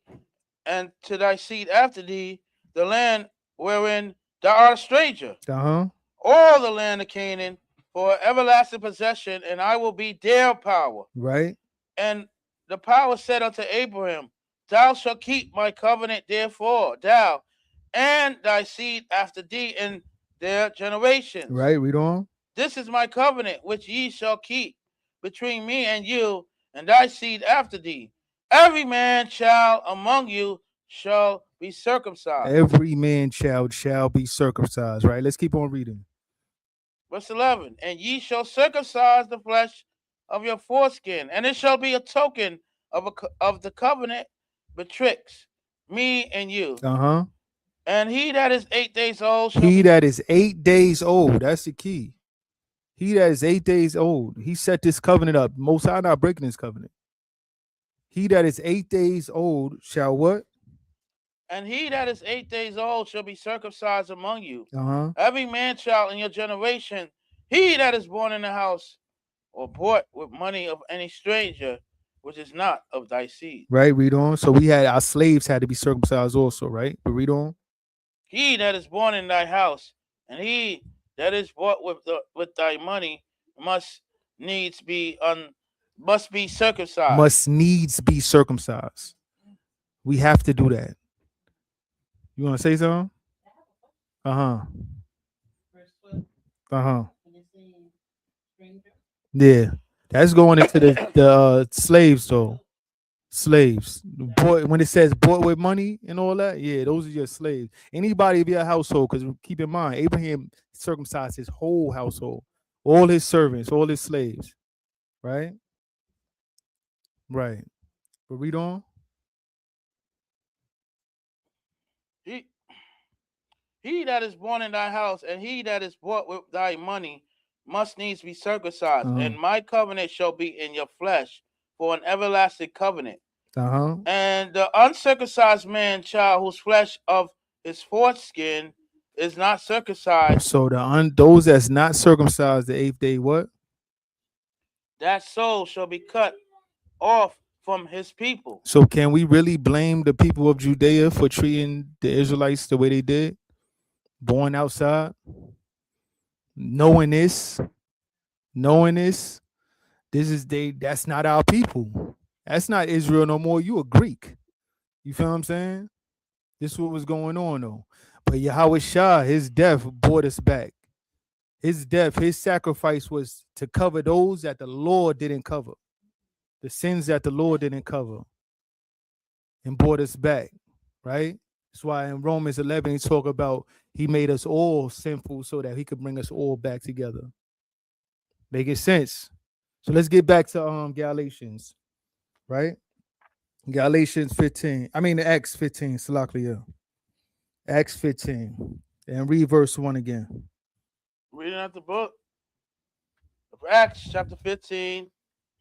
and to thy seed after thee the land wherein thou art a stranger, Uh-huh. all the land of Canaan, for everlasting possession, and I will be their power. Right. And the power said unto Abraham, thou shalt keep my covenant, therefore, thou and thy seed after thee in their generations. Right. Read on. This is my covenant which ye shall keep between me and you and thy seed after thee. Every man child among you shall be circumcised. Every man child shall be circumcised. Right. Let's keep on reading. Verse 11. And ye shall circumcise the flesh of your foreskin, and it shall be a token of the covenant betwixt me and you. Uh-huh. And he that is 8 days old shall He that is 8 days old. That's the key. He that is 8 days old. He set this covenant up. Most High not breaking this covenant. He that is 8 days old shall what? And he that is 8 days old shall be circumcised among you. Uh-huh. Every man child in your generation, he that is born in the house or bought with money of any stranger, which is not of thy seed. Right. Read on. So we had our slaves had to be circumcised also, right? But read on. He that is born in thy house, and he that is bought with thy money must be circumcised. Must needs be circumcised. We have to do that. You want to say something? Uh-huh. Uh-huh. Yeah. That's going into the slaves though. Slaves. Boy, when it says bought with money and all that, yeah, those are your slaves. Anybody of your household, because keep in mind, Abraham circumcised his whole household, all his servants, all his slaves. Right? Right. But read on. He that is born in thy house, and he that is bought with thy money must needs be circumcised, and my covenant shall be in your flesh for an everlasting covenant. Uh-huh. And the uncircumcised man child whose flesh of his foreskin is not circumcised, So those that's not circumcised the 8th day, what? that soul shall be cut off from his people. So can we really blame the people of Judea for treating the Israelites the way they did? Born outside? Knowing this, that's not our people. That's not Israel no more. You a Greek. You feel what I'm saying? This is what was going on though. But Yahweh Shah, his death brought us back. His death, his sacrifice was to cover those that the Lord didn't cover, the sins that the Lord didn't cover, and brought us back, right? That's why in Romans 11, he talk about he made us all sinful so that he could bring us all back together. Making sense? So let's get back to Galatians, right? Galatians 15. I mean Acts 15, Salaklia. Acts 15. And read verse 1 again. Reading out the book of Acts, chapter 15,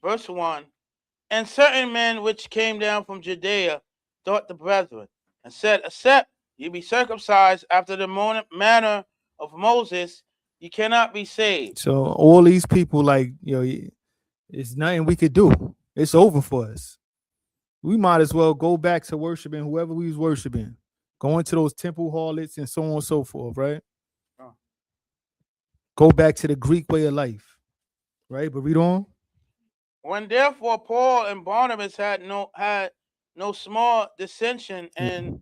verse 1. And certain men which came down from Judea taught the brethren, and said, except ye be circumcised after the manner of Moses, ye cannot be saved. So all these people, like, it's nothing we could do. It's over for us. We might as well go back to worshiping whoever we was worshiping, going to those temple harlots and so on and so forth, right? Oh. Go back to the Greek way of life, right? But read on. When therefore Paul and Barnabas had no small dissension and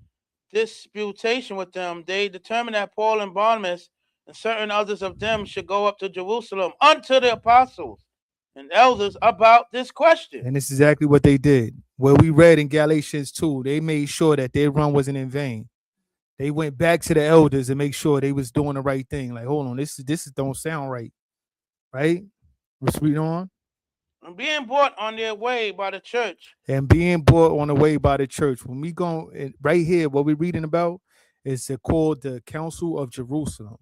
disputation with them, they determined that Paul and Barnabas and certain others of them should go up to Jerusalem unto the apostles and elders about this question. And this is exactly what they did. What we read in Galatians 2, they made sure that their run wasn't in vain. They went back to the elders and make sure they was doing the right thing. Like, hold on, this don't sound right. Right? Let's read on. And being brought on their way by the church. And being brought on the way by the church. When we go right here, what we're reading about is called the Council of Jerusalem.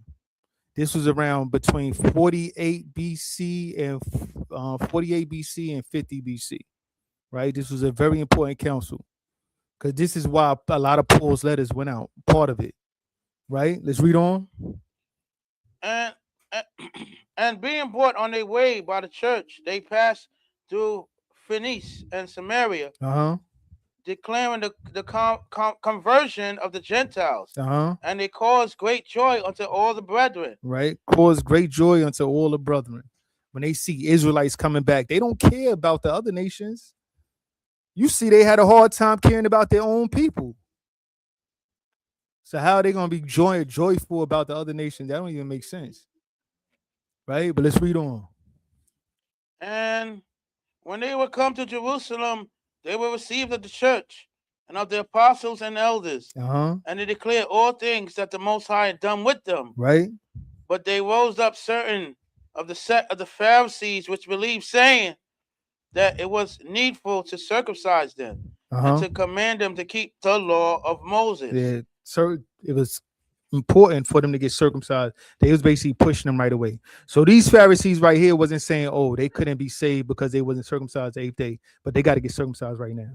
This was around between 48 BC and 48 BC and 50 BC. Right? This was a very important council. Because this is why a lot of Paul's letters went out. Part of it. Right? Let's read on. And being brought on their way by the church, they passed through Phoenicia and Samaria, declaring the conversion of the Gentiles. And they caused great joy unto all the brethren. Right? Caused great joy unto all the brethren. When they see Israelites coming back, they don't care about the other nations. You see, they had a hard time caring about their own people. So how are they going to be joyful about the other nations? That don't even make sense. Right? But let's read on. And when they were come to Jerusalem, they were received of the church and of the apostles and elders. And they declared all things that the Most High had done with them. Right? But they rose up certain of the sect of the Pharisees which believed, saying that it was needful to circumcise them and to command them to keep the law of Moses. Yeah, so it was important for them to get circumcised. They was basically pushing them right away. So these Pharisees right here wasn't saying, oh, they couldn't be saved because they wasn't circumcised the 8th day, but they got to get circumcised right now.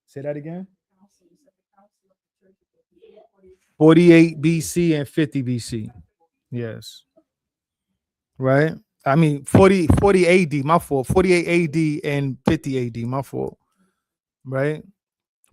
Say that again. 48 BC and 50 BC. Yes. Right? I mean, 40 AD, my fault. 48 AD and 50 AD, my fault. Right?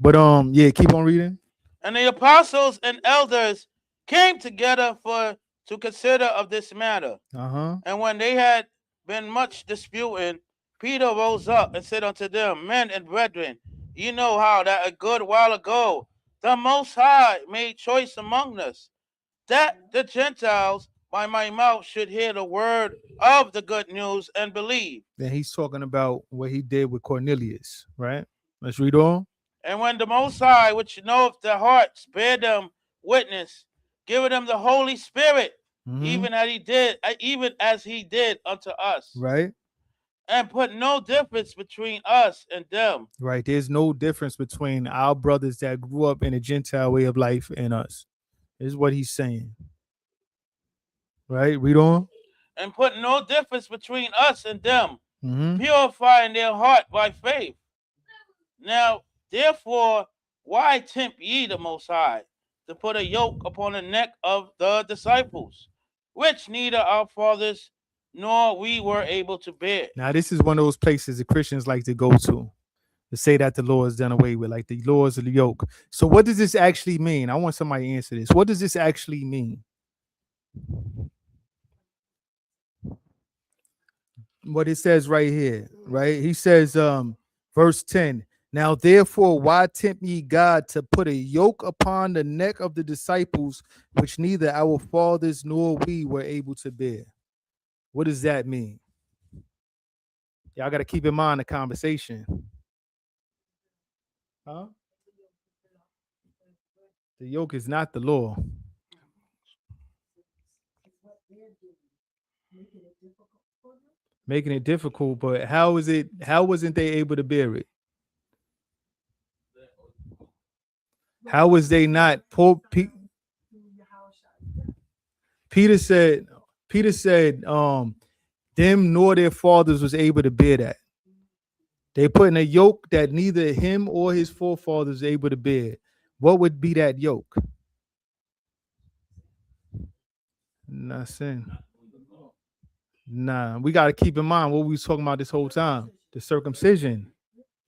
But yeah, keep on reading. And the apostles and elders came together to consider of this matter. And when they had been much disputing, Peter rose up and said unto them, men and brethren, ye know how that a good while ago the Most High made choice among us, that the Gentiles by my mouth should hear the word of the good news and believe. Then he's talking about what he did with Cornelius, right? Let's read on. And when the Most High, which knoweth the hearts, bear them witness, giving them the Holy Spirit, even as he did unto us. Right. And put no difference between us and them. Right. There's no difference between our brothers that grew up in a Gentile way of life and us. This is what he's saying. Right. Read on. And put no difference between us and them, purifying their heart by faith. Now, therefore, why tempt ye the Most High to put a yoke upon the neck of the disciples, which neither our fathers nor we were able to bear? Now, this is one of those places the Christians like to go to say that the law is done away with, like the laws of the yoke. So what does this actually mean? I want somebody to answer this. What does this actually mean? What it says right here, right? He says, verse 10, Now, therefore, why tempt ye God to put a yoke upon the neck of the disciples, which neither our fathers nor we were able to bear? What does that mean? Y'all got to keep in mind the conversation. Huh? The yoke is not the law. Making it difficult, but how wasn't they able to bear it? How was they not? Peter said, them nor their fathers was able to bear that. They put in a yoke that neither him or his forefathers was able to bear. What would be that yoke? Not sin. Nah, we got to keep in mind what we was talking about this whole time. The circumcision.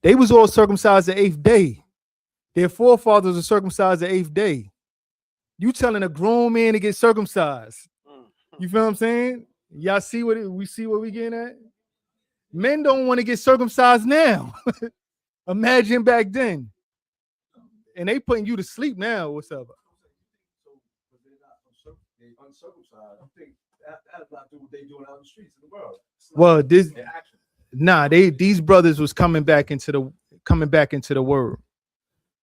They was all circumcised the 8th day. Their forefathers were circumcised the 8th day. You telling a grown man to get circumcised. You feel what I'm saying? Y'all see what we getting at? Men don't want to get circumcised now. Imagine back then. And they putting you to sleep now. What's up? They uncircumcised. I think that has a lot to do with what they doing out in the streets in the world. Well, this Their action. these brothers was coming back into the word,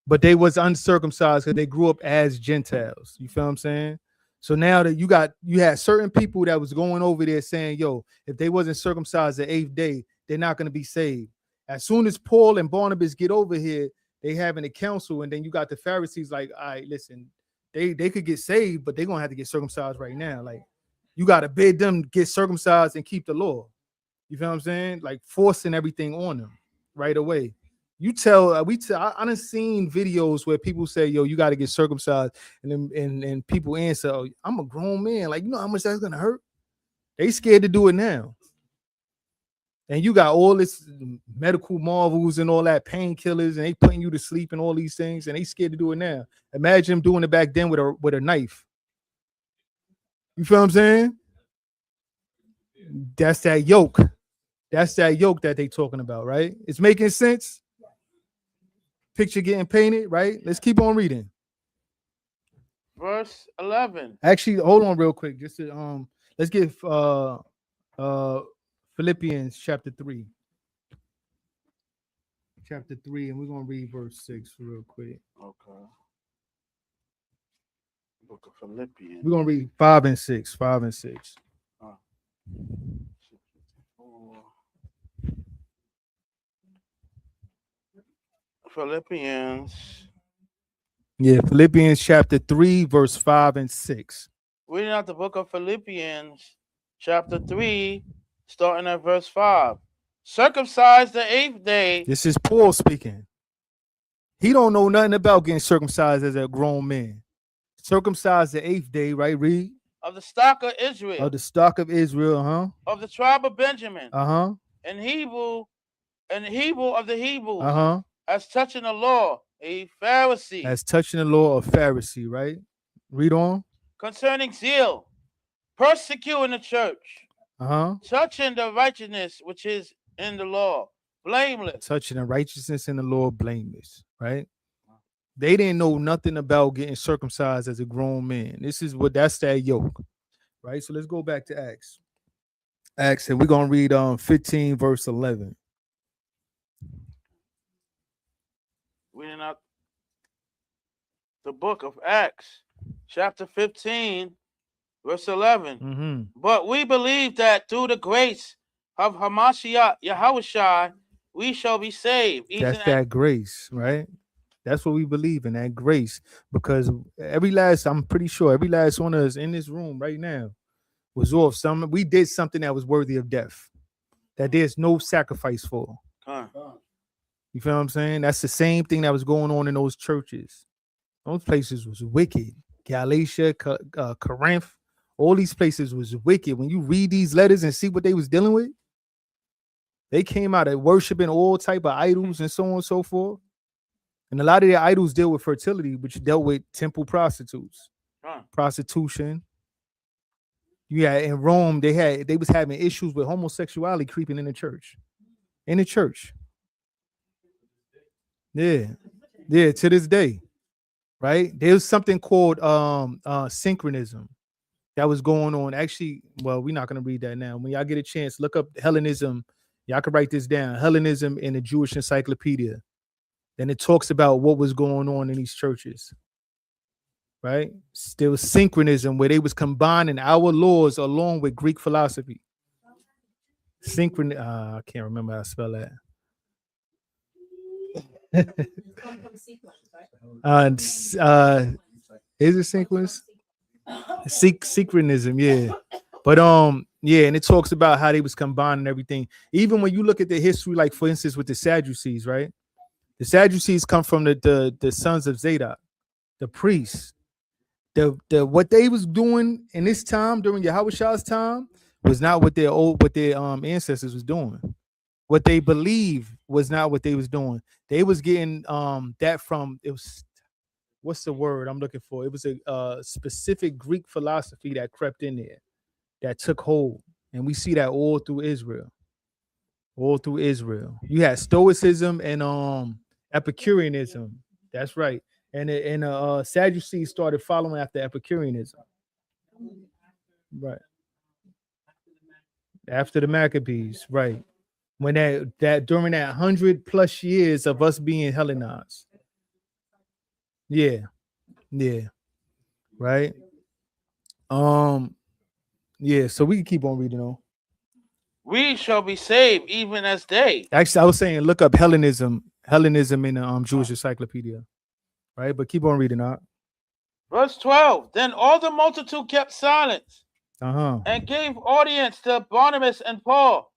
but they was uncircumcised because they grew up as Gentiles. You feel what I'm saying? So now that you had certain people that was going over there saying, yo, if they wasn't circumcised the 8th day, they're not going to be saved. As soon as Paul and Barnabas get over here, they having a council, and then you got the Pharisees like, all right, listen, they could get saved, but they're gonna have to get circumcised right now. Like, you got to bid them get circumcised and keep the law. You feel what I'm saying? Like forcing everything on them right away. You tell I done seen videos where people say, yo, you got to get circumcised, and people answer, oh, I'm a grown man. Like, you know how much that's gonna hurt? They scared to do it now. And you got all this medical marvels and all that painkillers, and they putting you to sleep and all these things, and they scared to do it now. Imagine them doing it back then with a knife. You feel what I'm saying? That's that yoke. That's that yoke that they talking about, right? It's making sense. Picture getting painted, right? Let's keep on reading. Verse 11. Actually, hold on real quick. Just to, let's get Philippians chapter 3. Chapter 3, and we're gonna read verse 6 real quick. Okay. Book of Philippians. We're gonna read 5 and 6. 5 and 6. Philippians. Yeah, Philippians chapter 3, verse 5 and 6. Reading out the book of Philippians, chapter 3, starting at verse 5. Circumcised the 8th day. This is Paul speaking. He don't know nothing about getting circumcised as a grown man. Circumcised the 8th day, right? Read. Of the stock of Israel. Of the stock of Israel, Of the tribe of Benjamin. Uh-huh. And Hebrew of the Hebrews. Uh-huh. As touching the law, a Pharisee. As touching the law of Pharisee, right? Read on. Concerning zeal, persecuting the church. Uh-huh. Touching the righteousness which is in the law, blameless. Touching the righteousness in the law, blameless, right? They didn't know nothing about getting circumcised as a grown man. That's that yoke, right? So let's go back to Acts. Acts, and we're gonna read 15 verse 11. Reading out the book of Acts, chapter 15, verse 11. Mm-hmm. But we believe that through the grace of Hamashiach Yahushua, we shall be saved. That's that grace, right? That's what we believe in, that grace. Because I'm pretty sure every last one of us in this room right now was off we did something that was worthy of death, that there's no sacrifice for. You feel what I'm saying? That's the same thing that was going on in those churches. Those places was wicked. Galatia, Corinth, all these places was wicked. When you read these letters and see what they was dealing with, they came out of worshiping all type of idols and so on and so forth. And a lot of their idols deal with fertility, which dealt with temple prostitutes, prostitution. Yeah, in Rome, they was having issues with homosexuality creeping in the church. Yeah, to this day, right? There's something called synchronism that was going on. Actually, well, we're not gonna read that now. When y'all get a chance, look up Hellenism. Y'all can write this down. Hellenism in the Jewish Encyclopedia. Then it talks about what was going on in these churches. Right? There was synchronism where they was combining our laws along with Greek philosophy. I can't remember how to spell that. Is it sequence? Synchronism, yeah. But yeah, and it talks about how they was combining everything. Even when you look at the history, like for instance, with the Sadducees, right? The Sadducees come from the sons of Zadok, the priests. The what they was doing in this time during Yahweh's time was not what their ancestors was doing. What they believed was not what they was doing. They was getting that from, it was, what's the word I'm looking for? It was a specific Greek philosophy that crept in there, that took hold, and we see that all through Israel. All through Israel, you had Stoicism and Epicureanism. That's right. And Sadducees started following after Epicureanism. Right. After the Maccabees, right. When that during that 100+ years of us being Hellenized. Yeah. Right. Yeah, so we can keep on reading on. We shall be saved even as they. Actually, I was saying look up Hellenism in the Jewish Encyclopedia. Right, but keep on reading out. Verse 12. Then all the multitude kept silence Uh-huh. and gave audience to Barnabas and Paul,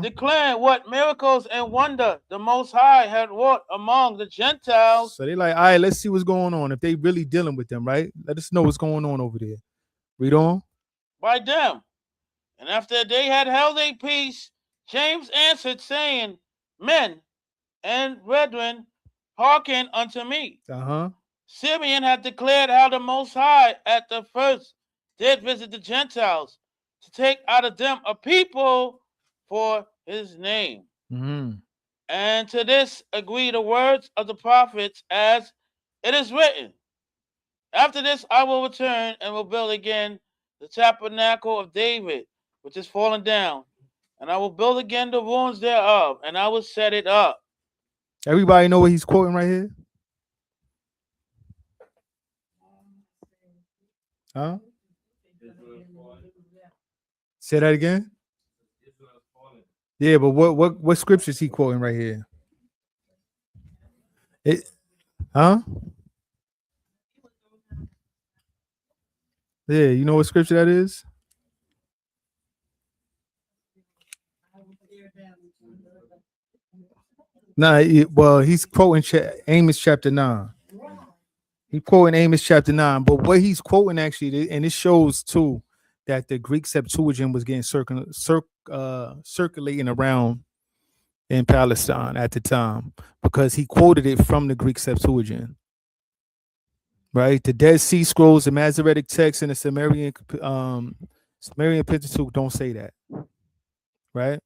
declaring what miracles and wonder the Most High had wrought among the Gentiles. So they like, all right, let's see what's going on. If they really dealing with them, right? Let us know what's going on over there. Read on. By them. And after they had held a peace, James answered, saying, Men and brethren, hearken unto me. Simeon had declared how the Most High at the first did visit the Gentiles to take out of them a people for his name. And to this agree the words of the prophets, as it is written, After this I will return and will build again the tabernacle of David, which is fallen down, and I will build again the ruins thereof, and I will set it up. Everybody know what he's quoting right here? Huh? Say that again? Yeah, but what scripture is he quoting right here? Yeah, you know what scripture that is? Nah, well, he's quoting Amos chapter 9. He's quoting Amos chapter 9, but what he's quoting actually, and it shows too that the Greek Septuagint was getting circulating around in Palestine at the time, because he quoted it from the Greek Septuagint. Right, the Dead Sea Scrolls, the Masoretic text, and the Sumerian Pentateuch don't say that. Right,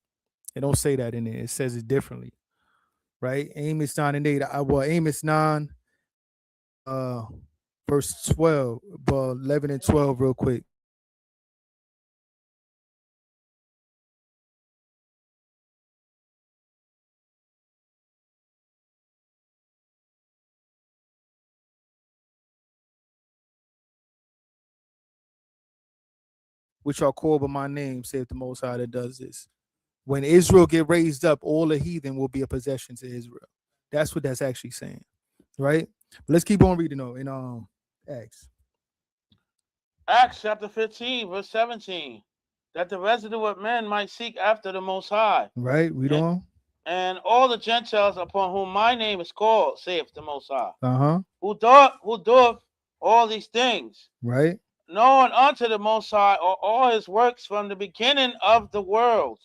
it don't say that in there. It says it differently. Right, Amos 9 and 8. Amos 9, verse 12, 11 and 12, real quick. Which are called by my name, saith the Most High that does this. When Israel get raised up, all the heathen will be a possession to Israel. That's what that's actually saying, right? But let's keep on reading though in Acts. Acts chapter 15, verse 17, that the residue of men might seek after the Most High. Right, read on. And all the Gentiles upon whom my name is called, saith the Most High. Who doeth all these things. Right. Knowing unto the Most High are all his works from the beginning of the world.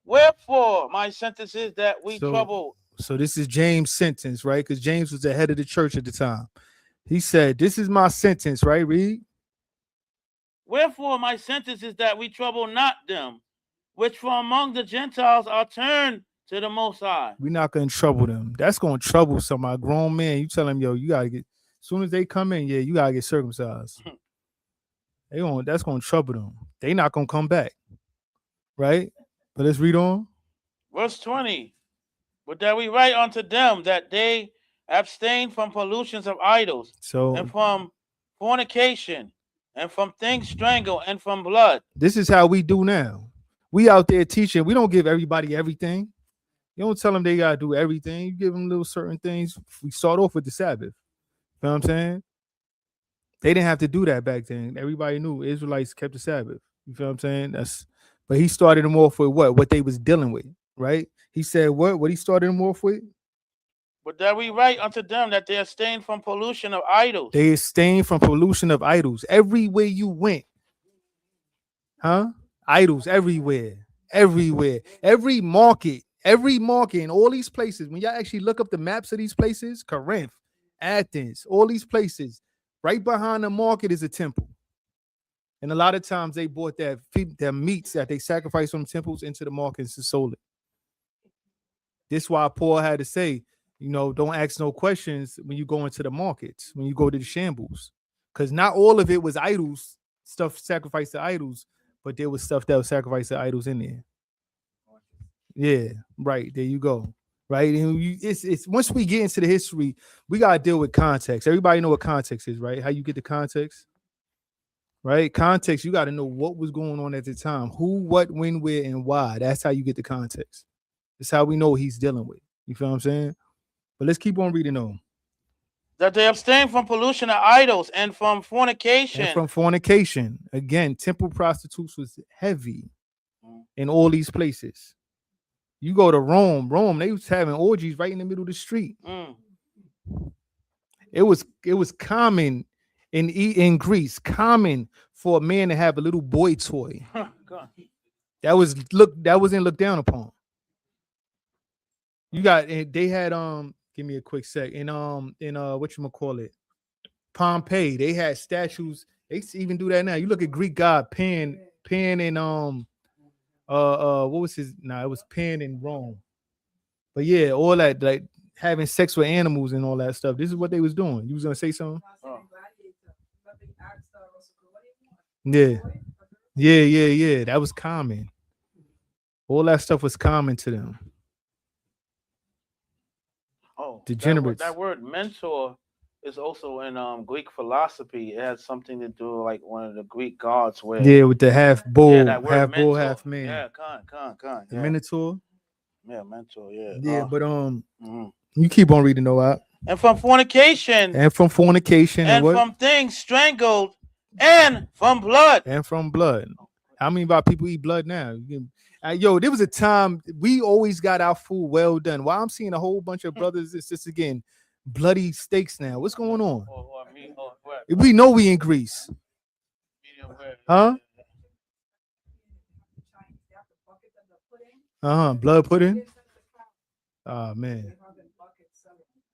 Wherefore my sentence is that we trouble. So this is James' sentence, right? Because James was the head of the church at the time. He said, this is my sentence, right? Read. Wherefore my sentence is that we trouble not them, which from among the Gentiles are turned to the Most High. We're not gonna trouble them. That's gonna trouble somebody. Grown man, you tell them, yo, you gotta get. As soon as they come in, yeah, you gotta get circumcised. That's gonna trouble them. They not gonna come back, right? But let's read on. Verse 20. But that we write unto them that they abstain from pollutions of idols, So and from fornication, and from things strangled, and from blood. this is how we do now. We out there teaching. We don't give everybody everything. You don't tell them they gotta do everything. You give them little certain things. We start off with the Sabbath. You know what I'm saying? They didn't have to do that back then. Everybody knew Israelites kept the Sabbath. You feel what I'm saying? But he started them off with what they was dealing with, right? He said what he started them off with? But that we write unto them that they abstain from pollution of idols. They abstain from pollution of idols. Everywhere you went, huh? Idols everywhere. Every market in all these places. When y'all actually look up the maps of these places, Corinth, Athens, all these places, right behind the market is a temple. And a lot of times they bought their meats that they sacrificed from temples into the markets and sold it. This is why Paul had to say, don't ask no questions when you go into the markets, when you go to the shambles. Because not all of it was idols, stuff sacrificed to idols, but there was stuff that was sacrificed to idols in there. Yeah, right. There you go. Right. And it's once we get into the history, we gotta deal with context. Everybody know what context is, right? How you get the context, right? Context, you got to know what was going on at the time, who, what, when, where, and why. That's how you get the context. That's how we know what he's dealing with. You feel what I'm saying? But let's keep on reading on. That they abstain from pollution of idols and from fornication. And from fornication. Again, temple prostitutes was heavy in all these places. You go to Rome, they was having orgies right in the middle of the street. It was common in Greece, common for a man to have a little boy toy. That wasn't looked down upon. They had give me a quick sec. In whatchamacallit, Pompeii, they had statues. They even do that now. You look at Greek god Pan and what was his? It was Pan in Rome. But yeah, all that, like having sex with animals and all that stuff. This is what they was doing. You was gonna say something? Yeah. That was common. All that stuff was common to them. Oh, degenerates. That word mentor is also in Greek philosophy. It has something to do like one of the Greek gods where with the half bull, that word half bull, mentor. half man. Yeah, con. The Minotaur. Yeah, mentor. Yeah. Yeah, but you keep on reading though. And from fornication. And from fornication. And what? from things strangled. And from blood. And from blood. How many of our people eat blood now? There was a time we always got our food well done. While I'm seeing a whole bunch of brothers, it's just again bloody steaks now. What's going on? We know we in Greece. Huh? Blood pudding. Oh man.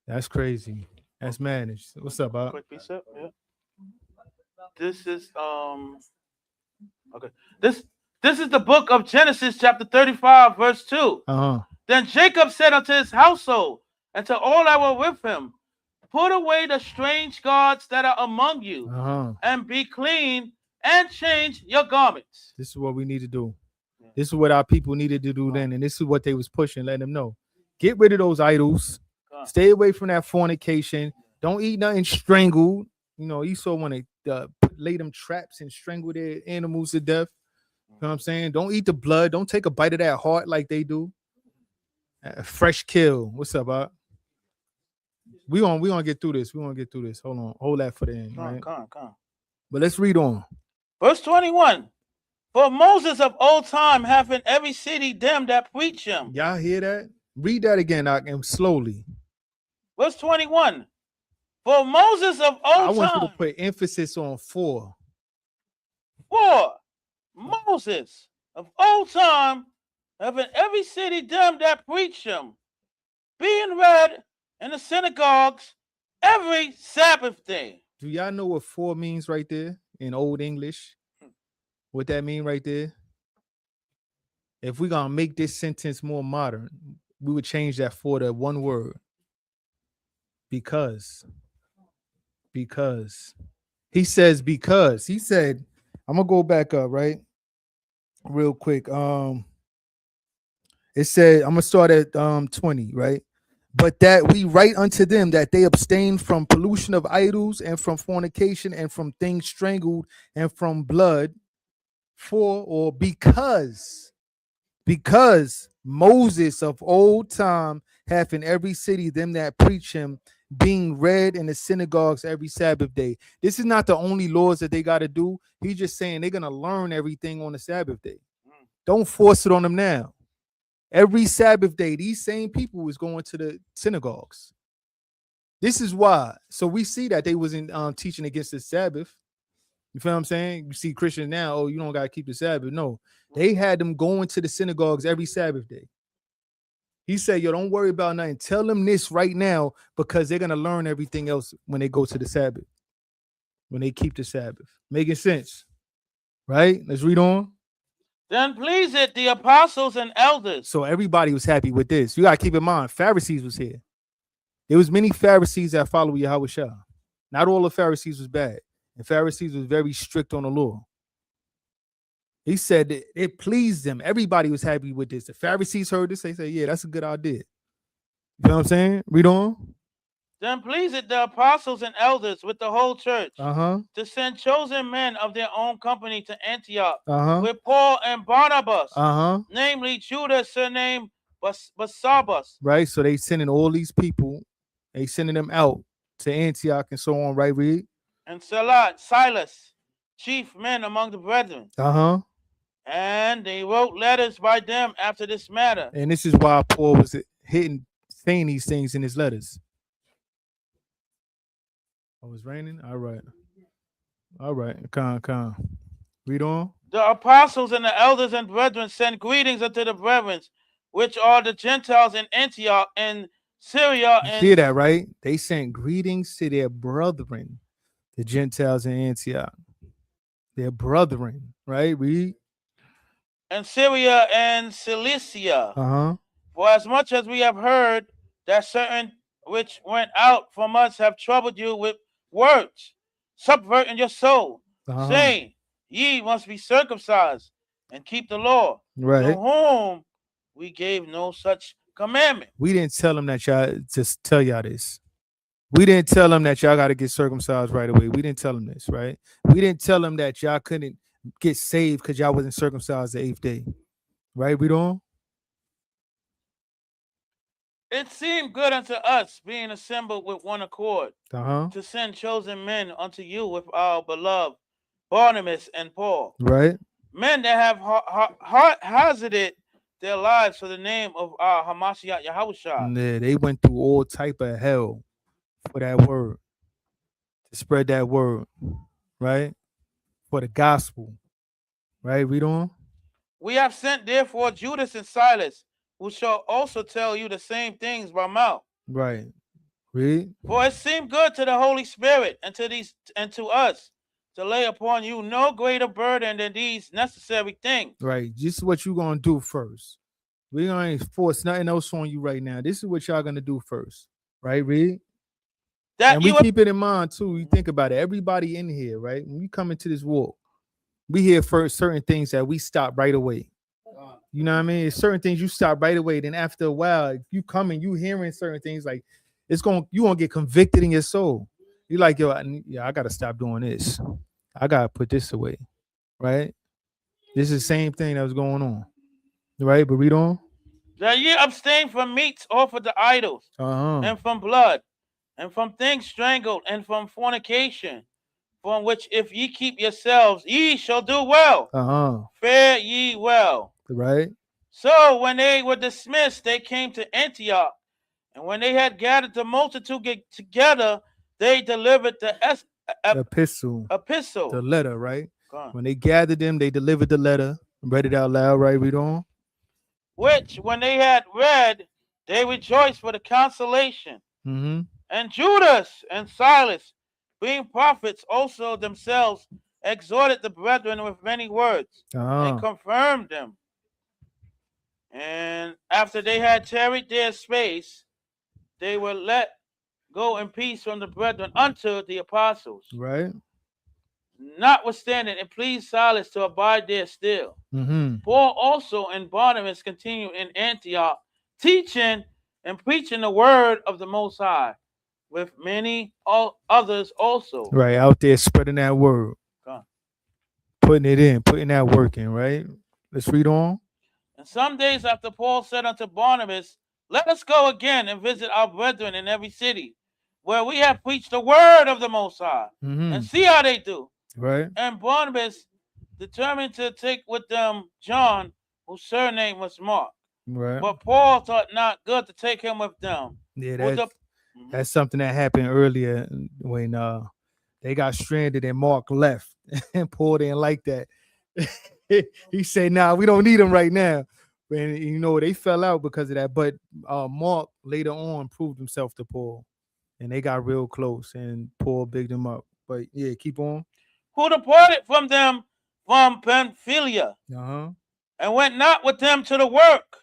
That's crazy. That's madness. What's up, Bob? Quick piece up, yeah. This is okay. This is the book of Genesis, chapter 35, verse 2. Then Jacob said unto his household and to all that were with him, put away the strange gods that are among you, and be clean and change your garments. This is what we need to do. This is what our people needed to do then, and this is what they was pushing, letting them know. Get rid of those idols. Stay away from that fornication. Don't eat nothing strangled. Esau want to lay them traps and strangle their animals to death. You know what I'm saying? Don't eat the blood. Don't take a bite of that heart like they do. Fresh kill. What's up, Bob? We gonna get through this. Hold on. Hold that for the end. Right? But let's read on. Verse 21. For Moses of old time hath in every city them that preach him. Y'all hear that? Read that again, and slowly. Verse 21. For Moses of old time. I want you to put emphasis on for. For Moses of old time have in every city them that preach him, being read in the synagogues every Sabbath day. Do y'all know what for means right there in Old English? What that mean right there? If we're gonna make this sentence more modern, we would change that for the one word. Because he says because he said, I'm gonna go back up right real quick. It said, I'm gonna start at 20, right? But that we write unto them that they abstain from pollution of idols and from fornication and from things strangled and from blood, for or because Moses of old time hath in every city them that preach him, being read in the synagogues every Sabbath day. This is not the only laws that they got to do. He's just saying they're gonna learn everything on the Sabbath day. Don't force it on them now. Every Sabbath day, these same people was going to the synagogues. This is why. So we see that they wasn't teaching against the Sabbath. You feel what I'm saying? You see Christians now, oh, you don't got to keep the Sabbath. No, they had them going to the synagogues every Sabbath day. He said, yo, don't worry about nothing. Tell them this right now because they're going to learn everything else when they go to the Sabbath, when they keep the Sabbath. Making sense, right? Let's read on. Then please it the apostles and elders. So everybody was happy with this. You got to keep in mind, Pharisees was here. There was many Pharisees that followed Yahweh Shah. Not all the Pharisees was bad. And Pharisees was very strict on the law. He said that it pleased them. Everybody was happy with this. The Pharisees heard this. They said, yeah, that's a good idea. You know what I'm saying? Read on. Then please it the apostles and elders with the whole church Uh-huh. to send chosen men of their own company to Antioch Uh-huh. with Paul and Barnabas, Uh-huh. namely Judas surnamed Barsabas. Right? So they sending all these people, they sending them out to Antioch and so on, right? Read. And Silas, chief men among the brethren. Uh-huh. And they wrote letters by them after this matter. And this is why Paul was saying these things in his letters. Oh, it's raining? All right. All right. Come. Read on. The apostles and the elders and brethren send greetings unto the brethren, which are the Gentiles in Antioch and Syria. You And hear that, right? They sent greetings to their brethren, the Gentiles in Antioch. Their brethren, right? Read. and Syria and Cilicia. Uh-huh. For as much as we have heard that certain which went out from us have troubled you with words, subverting your soul, Uh-huh. saying, ye must be circumcised and keep the law, to Right. whom we gave no such commandment. We didn't tell them that y'all just tell y'all this. We didn't tell them that y'all got to get circumcised right away. We didn't tell them this, right? We didn't tell them that y'all couldn't get saved because y'all wasn't circumcised the 8th day. Right? Read on. It seemed good unto us, being assembled with one accord, Uh-huh. to send chosen men unto you with our beloved Barnabas and Paul, Right? men that have hazarded their lives for the name of our Hamashiach Yahushua. Yeah, they went through all type of hell for that word, to spread that word, right? For the gospel, right? Read on. We have sent therefore Judas and Silas, who shall also tell you the same things by mouth. Right. Read. For it seemed good to the Holy Spirit and to us to lay upon you no greater burden than these necessary things. Right. This is what you're gonna do first. We're gonna force nothing else on you right now. This is what y'all gonna do first. Right, Read? That And we you keep it in mind too. You think about it. Everybody in here, right? When we come into this walk, we hear first certain things that we stop right away. You know what I mean? It's certain things you stop right away. Then after a while, if you come and you hearing certain things, like you gonna get convicted in your soul. You're like, yo, I gotta stop doing this. I gotta put this away. Right? This is the same thing that was going on. Right? But read on. that ye abstain from meats offered to idols, Uh-huh. and from blood, and from things strangled, and from fornication, from which if ye keep yourselves, ye shall do well. Uh-huh. Fare ye well. Right? So when they were dismissed, they came to Antioch. And when they had gathered the multitude together, they delivered the Epistle. epistle. The letter, right? Go on. When they gathered them, they delivered the letter, read it out loud, right? Read on. Which, when they had read, they rejoiced for the consolation. Mm-hmm. And Judas and Silas, being prophets, also themselves exhorted the brethren with many words, Uh-huh. and confirmed them And after they had tarried their space, they were let go in peace from the brethren unto the apostles. Right. Notwithstanding, it pleased Silas to abide there still. Mm-hmm. Paul also and Barnabas continued in Antioch, teaching and preaching the word of the Most High, with many others also. Right. Out there spreading that word. Come. Putting it in, putting that work in, right? Let's read on. And some days after Paul said unto Barnabas, let us go again and visit our brethren in every city, where we have preached the word of the Most High, Mm-hmm. and see how they do. Right. And Barnabas determined to take with them John, whose surname was Mark. Right. But Paul thought not good to take him with them. Yeah, Who the- that's something that happened earlier when they got stranded and Mark left and Paul didn't like that. He said, "Nah, we don't need him right now." And you know they fell out because of that. But Mark later on proved himself to Paul, and they got real close. And Paul bigged him up. But yeah, keep on. who departed from them from Pamphylia, Uh-huh. and went not with them to the work.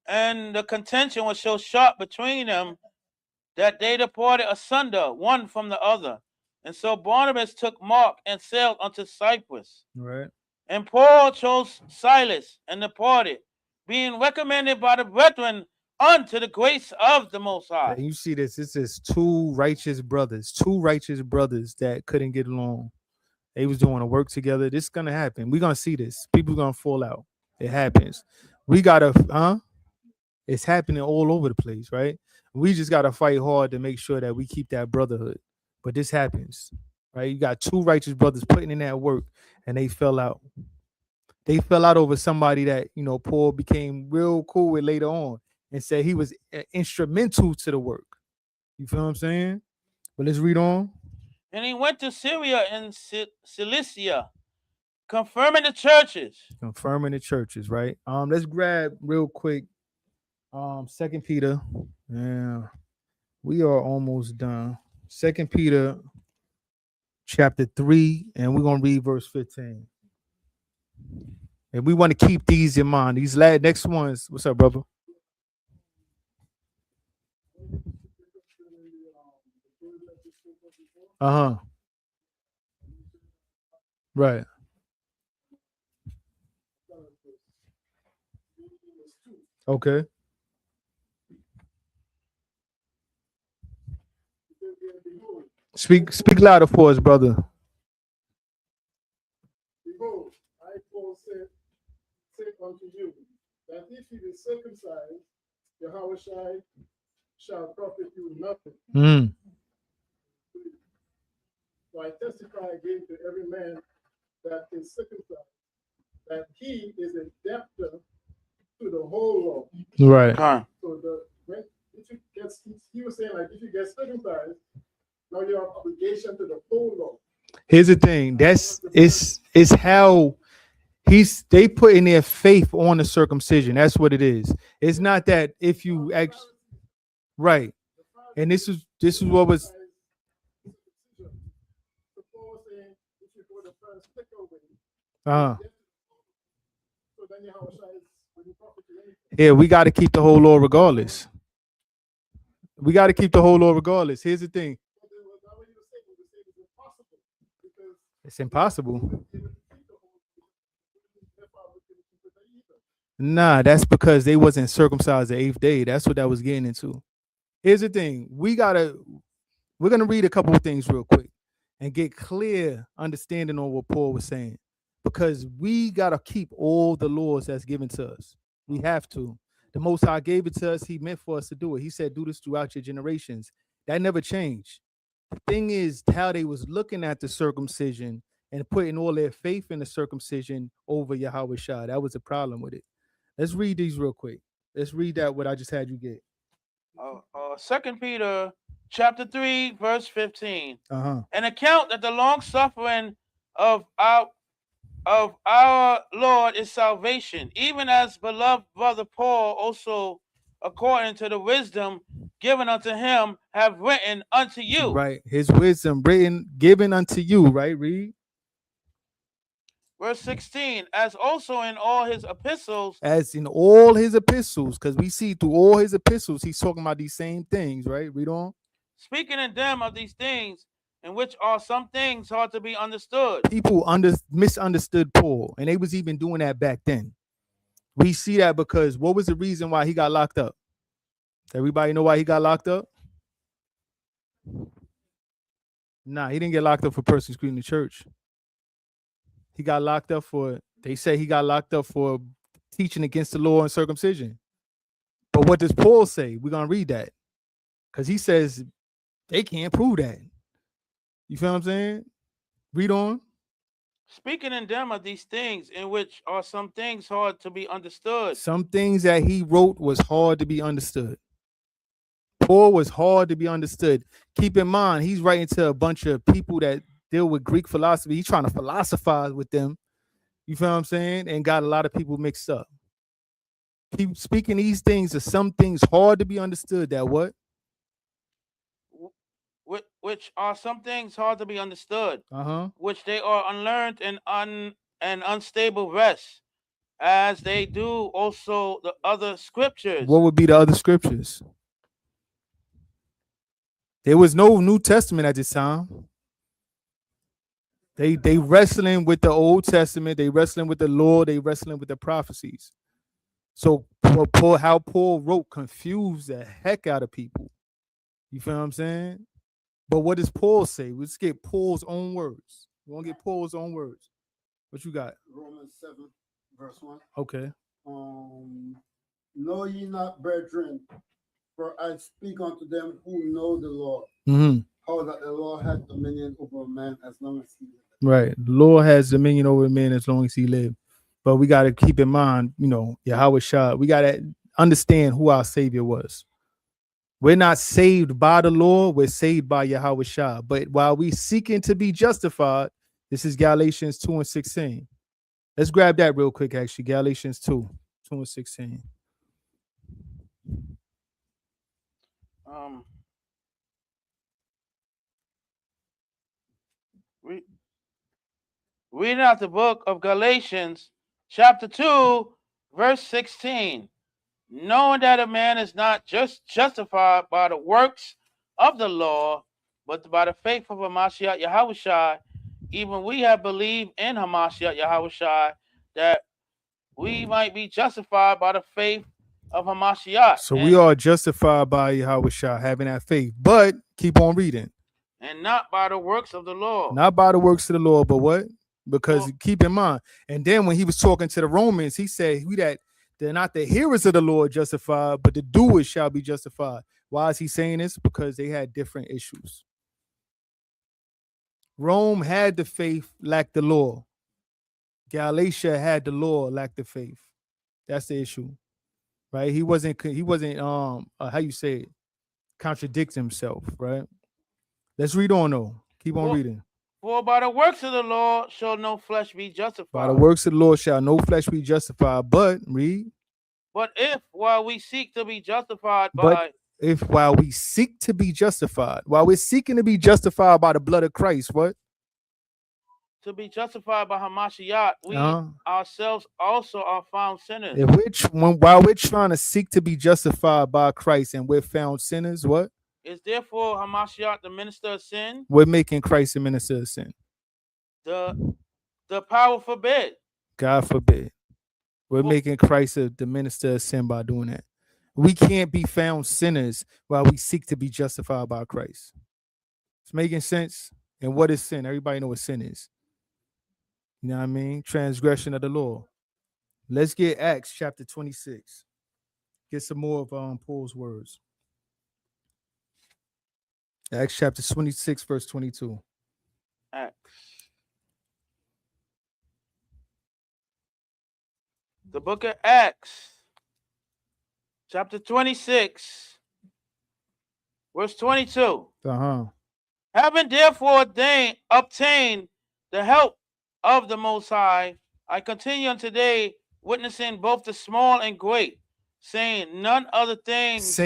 And the contention was so sharp between them that they departed asunder one from the other. And so Barnabas took Mark and sailed unto Cyprus. Right. And Paul chose Silas and departed, being recommended by the brethren unto the grace of the Most High. And you see this. This is two righteous brothers that couldn't get along. They was doing a work together. This is gonna happen. We're gonna see this. People gonna fall out. It happens. We gotta, it's happening all over the place, right? We just gotta fight hard to make sure that we keep that brotherhood. But this happens, right? You got two righteous brothers putting in that work, and they fell out. They fell out over somebody that Paul became real cool with later on, and said he was instrumental to the work. You feel what I'm saying? But let's read on. And he went to Syria and Cilicia, confirming the churches. Confirming the churches, right? Let's grab real quick. 2 Peter. Yeah, we are almost done. 2 Peter chapter 3, and we're gonna read verse 15. And we want to keep these in mind. These next ones. What's up, brother? Uh-huh. Right. Okay. Speak louder for us, brother. Behold, I Paul say unto you, that if you be circumcised, Yahweh shall profit you nothing. Mm. For I testify again to every man that is circumcised, that he is a debtor to the whole law. Right. So he was saying, like, if you get circumcised, now you have obligation to the whole law. Here's the thing. It's how they put in their faith on the circumcision. That's what it is. It's not that if you actually right. And this is what was yeah, we got to keep the whole law regardless. We got to keep the whole law regardless. Here's the thing. It's impossible. Nah, that's because they wasn't circumcised the 8th day. That's what that was getting into. Here's the thing. We're gonna read a couple of things real quick and get clear understanding on what Paul was saying. Because we gotta keep all the laws that's given to us. We have to. The Most High gave it to us. He meant for us to do it. He said, do this throughout your generations. That never changed. The thing is how they was looking at the circumcision and putting all their faith in the circumcision over Yahweh Shah. That was the problem with it. Let's read these real quick. Let's read that what I just had you get. 2 Peter chapter 3, verse 15. Uh-huh. An account that the long suffering of our Lord is salvation, even as beloved brother Paul also, according to the wisdom given unto him, have written unto you. Right. His wisdom given unto you, right? Read. Verse 16, as also in all his epistles, As in all his epistles, because we see through all his epistles, he's talking about these same things, right? Read on. speaking in them of these things, in which are some things hard to be understood. People misunderstood Paul, and they was even doing that back then. We see that because what was the reason why he got locked up? Everybody know why he got locked up? Nah, he didn't get locked up for persecuting the church. He got locked up for, they say he got locked up for teaching against the law and circumcision. But what does Paul say? We're going to read that. Because he says they can't prove that. You feel what I'm saying? Read on. Speaking in them of these things, in which are some things hard to be understood. Some things that he wrote was hard to be understood. Paul was hard to be understood. Keep in mind, he's writing to a bunch of people that deal with Greek philosophy. He's trying to philosophize with them. You feel what I'm saying? And got a lot of people mixed up. Keep speaking these things are some things hard to be understood. That what? Which are some things hard to be understood, Uh-huh. which they are unlearned and unstable rest, as they do also the other scriptures. What would be the other scriptures? There was no New Testament at this time. They wrestling with the Old Testament. They wrestling with the law. They wrestling with the prophecies. So how Paul wrote confused the heck out of people. You feel what I'm saying? But what does Paul say? Let's get Paul's own words. We want to get Paul's own words. What you got? Romans 7, verse 1. Okay. Know ye not, brethren, for I speak unto them who know the law, Mm-hmm. how that the law hath dominion over man as long as he liveth. Right. The Lord has dominion over men as long as he lives. But we got to keep in mind, Yahweh Shah. We got to understand who our Savior was. We're not saved by the law. We're saved by Yahweh Shah. But while we seeking to be justified, this is Galatians 2:16. Let's grab that real quick, actually. Galatians 2:16. Reading out the book of Galatians, chapter 2, verse 16. Knowing that a man is not just justified by the works of the law, but by the faith of Hamashiach Yahushua, even we have believed in Hamashiach Yahushua, that we might be justified by the faith of Hamashiach. So we are justified by Yahweh Shah, having that faith. But keep on reading. And not by the works of the law. Not by the works of the law, but what? Because keep in mind, and then when he was talking to the Romans, he said, they're not the hearers of the Lord justified, but the doers shall be justified. Why is he saying this? Because they had different issues. Rome had the faith, lacked the law. Galatia had the law, lacked the faith. That's the issue, right? He wasn't how you say it, contradict himself, right? Let's read on though. Keep on reading. For by the works of the law shall no flesh be justified. By the works of the Lord shall no flesh be justified. But read. But if while we seek to be justified while we seek to be justified, while we're seeking to be justified by the blood of Christ, what? To be justified by Hamashiach, we ourselves also are found sinners. While we're trying to seek to be justified by Christ and we're found sinners, what? Is therefore Hamashiach the minister of sin? We're making Christ the minister of sin. The power forbid. God forbid. We're making Christ the minister of sin by doing that. We can't be found sinners while we seek to be justified by Christ. It's making sense. And what is sin? Everybody know what sin is. You know what I mean? Transgression of the law. Let's get Acts chapter 26. Get some more of Paul's words. Acts chapter 26, verse 22. Acts. The book of Acts, chapter 26, verse 22. Having therefore obtained the help of the Most High, I continue on today, witnessing both the small and great, saying none other things.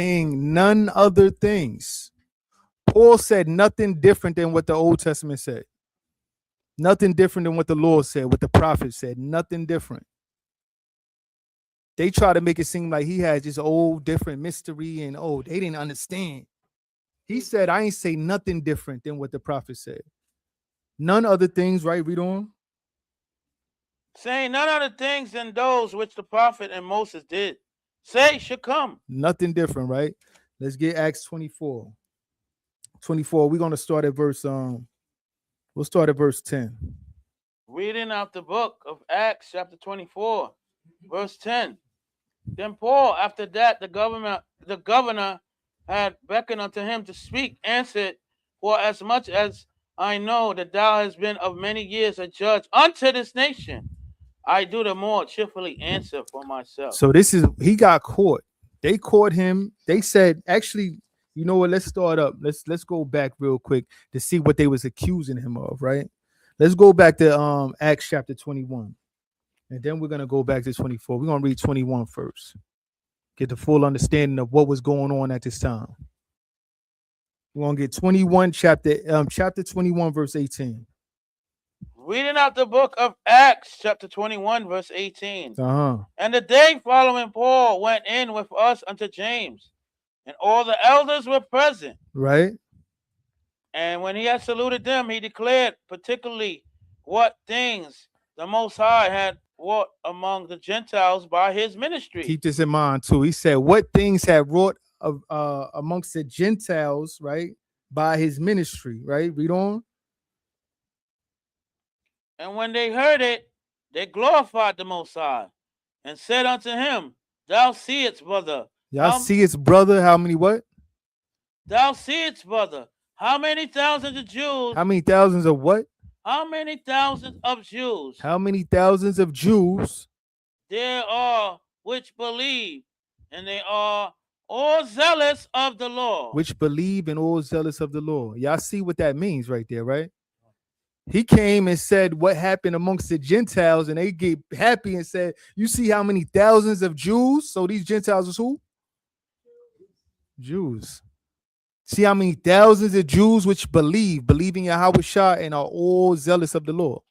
Paul said nothing different than what the Old Testament said. Nothing different than what the Lord said, what the prophet said. Nothing different. They try to make it seem like he has this old different mystery and they didn't understand. He said, I ain't say nothing different than what the prophet said. None other things, right? Read on. Saying none other things than those which the prophet and Moses did say should come. Nothing different, right? Let's get Acts 24. 24. We're gonna start at verse we'll start at verse 10. Reading out the book of Acts, chapter 24, verse 10. Then Paul, after that, the governor had beckoned unto him to speak, answered, For as much as I know that thou hast been of many years a judge unto this nation, I do the more cheerfully answer for myself. So he got caught. They caught him. They said, actually, you know what? Let's start up. Let's go back real quick to see what they was accusing him of, right? Let's go back to Acts chapter 21. And then we're gonna go back to 24. We're gonna read 21 first. Get the full understanding of what was going on at this time. We're gonna get 21 chapter 21, verse 18. Reading out the book of Acts, chapter 21, verse 18. And the day following, Paul went in with us unto James, and all the elders were present. Right. And when he had saluted them, he declared particularly what things the Most High had wrought among the Gentiles by his ministry. Keep this in mind too. He said, what things have wrought amongst the Gentiles, right, by his ministry, right? Read on. And when they heard it, they glorified the Most High and said unto him, Thou seest, brother. Y'all see its brother. How many what? Thou seest, brother. How many thousands of Jews? How many thousands of what? How many thousands of Jews? How many thousands of Jews there are which believe, and they are all zealous of the law. Which believe and all zealous of the law. Y'all see what that means right there, right? He came and said what happened amongst the Gentiles, and they get happy and said, you see how many thousands of Jews? So these Gentiles is who? Jews. See how many thousands of Jews which believe in Yahweh Shah and are all zealous of the law.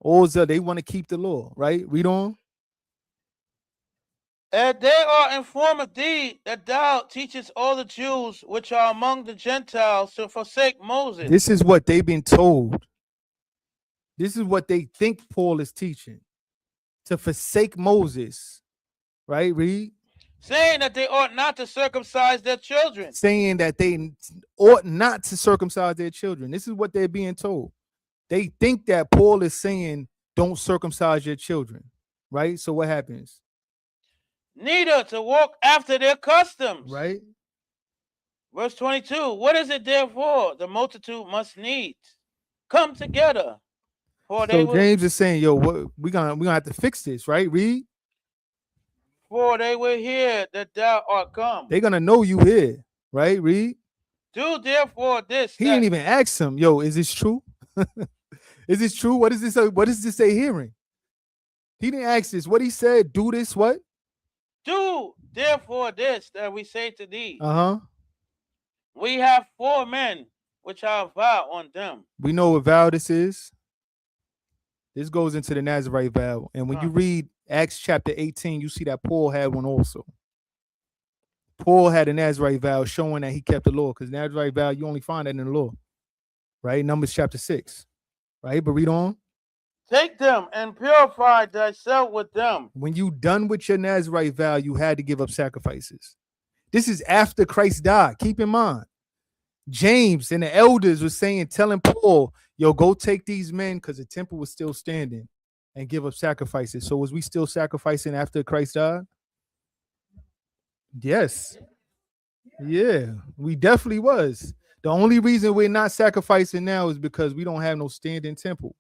All zealous, they want to keep the law, right? Read on. And they are informed of thee that thou teachest all the Jews which are among the Gentiles to forsake Moses. This is what they've been told. This is what they think Paul is teaching. To forsake Moses. Right? Read. Saying that they ought not to circumcise their children. Saying that they ought not to circumcise their children. This is what they're being told. They think that Paul is saying, don't circumcise your children. Right? So what happens? Neither to walk after their customs. Right. Verse 22. What is it therefore? The multitude must needs come together. For so James is saying, yo, we're gonna have to fix this, right? Read. For they will hear that thou art come. They're gonna know you here, right? Read. Do therefore this. He didn't even ask him, yo, is this true? Is this true? What is this? What does this say hearing? He didn't ask this. What he said, do this, what? Do therefore this that we say to thee. Uh-huh. We have 4 men which have vow on them. We know what vow this is. This goes into the Nazarite vow. And when you read Acts chapter 18, you see that Paul had one also. Paul had a Nazarite vow showing that he kept the law, because Nazarite vow, you only find that in the law. Right? Numbers chapter 6. Right? But read on. Take them and purify thyself with them. When you done with your Nazarite vow, you had to give up sacrifices. This is after Christ died. Keep in mind. James and the elders were telling Paul, yo, go take these men, because the temple was still standing, and give up sacrifices. So was we still sacrificing after Christ died? Yes. Yeah, we definitely was. The only reason we're not sacrificing now is because we don't have no standing temple.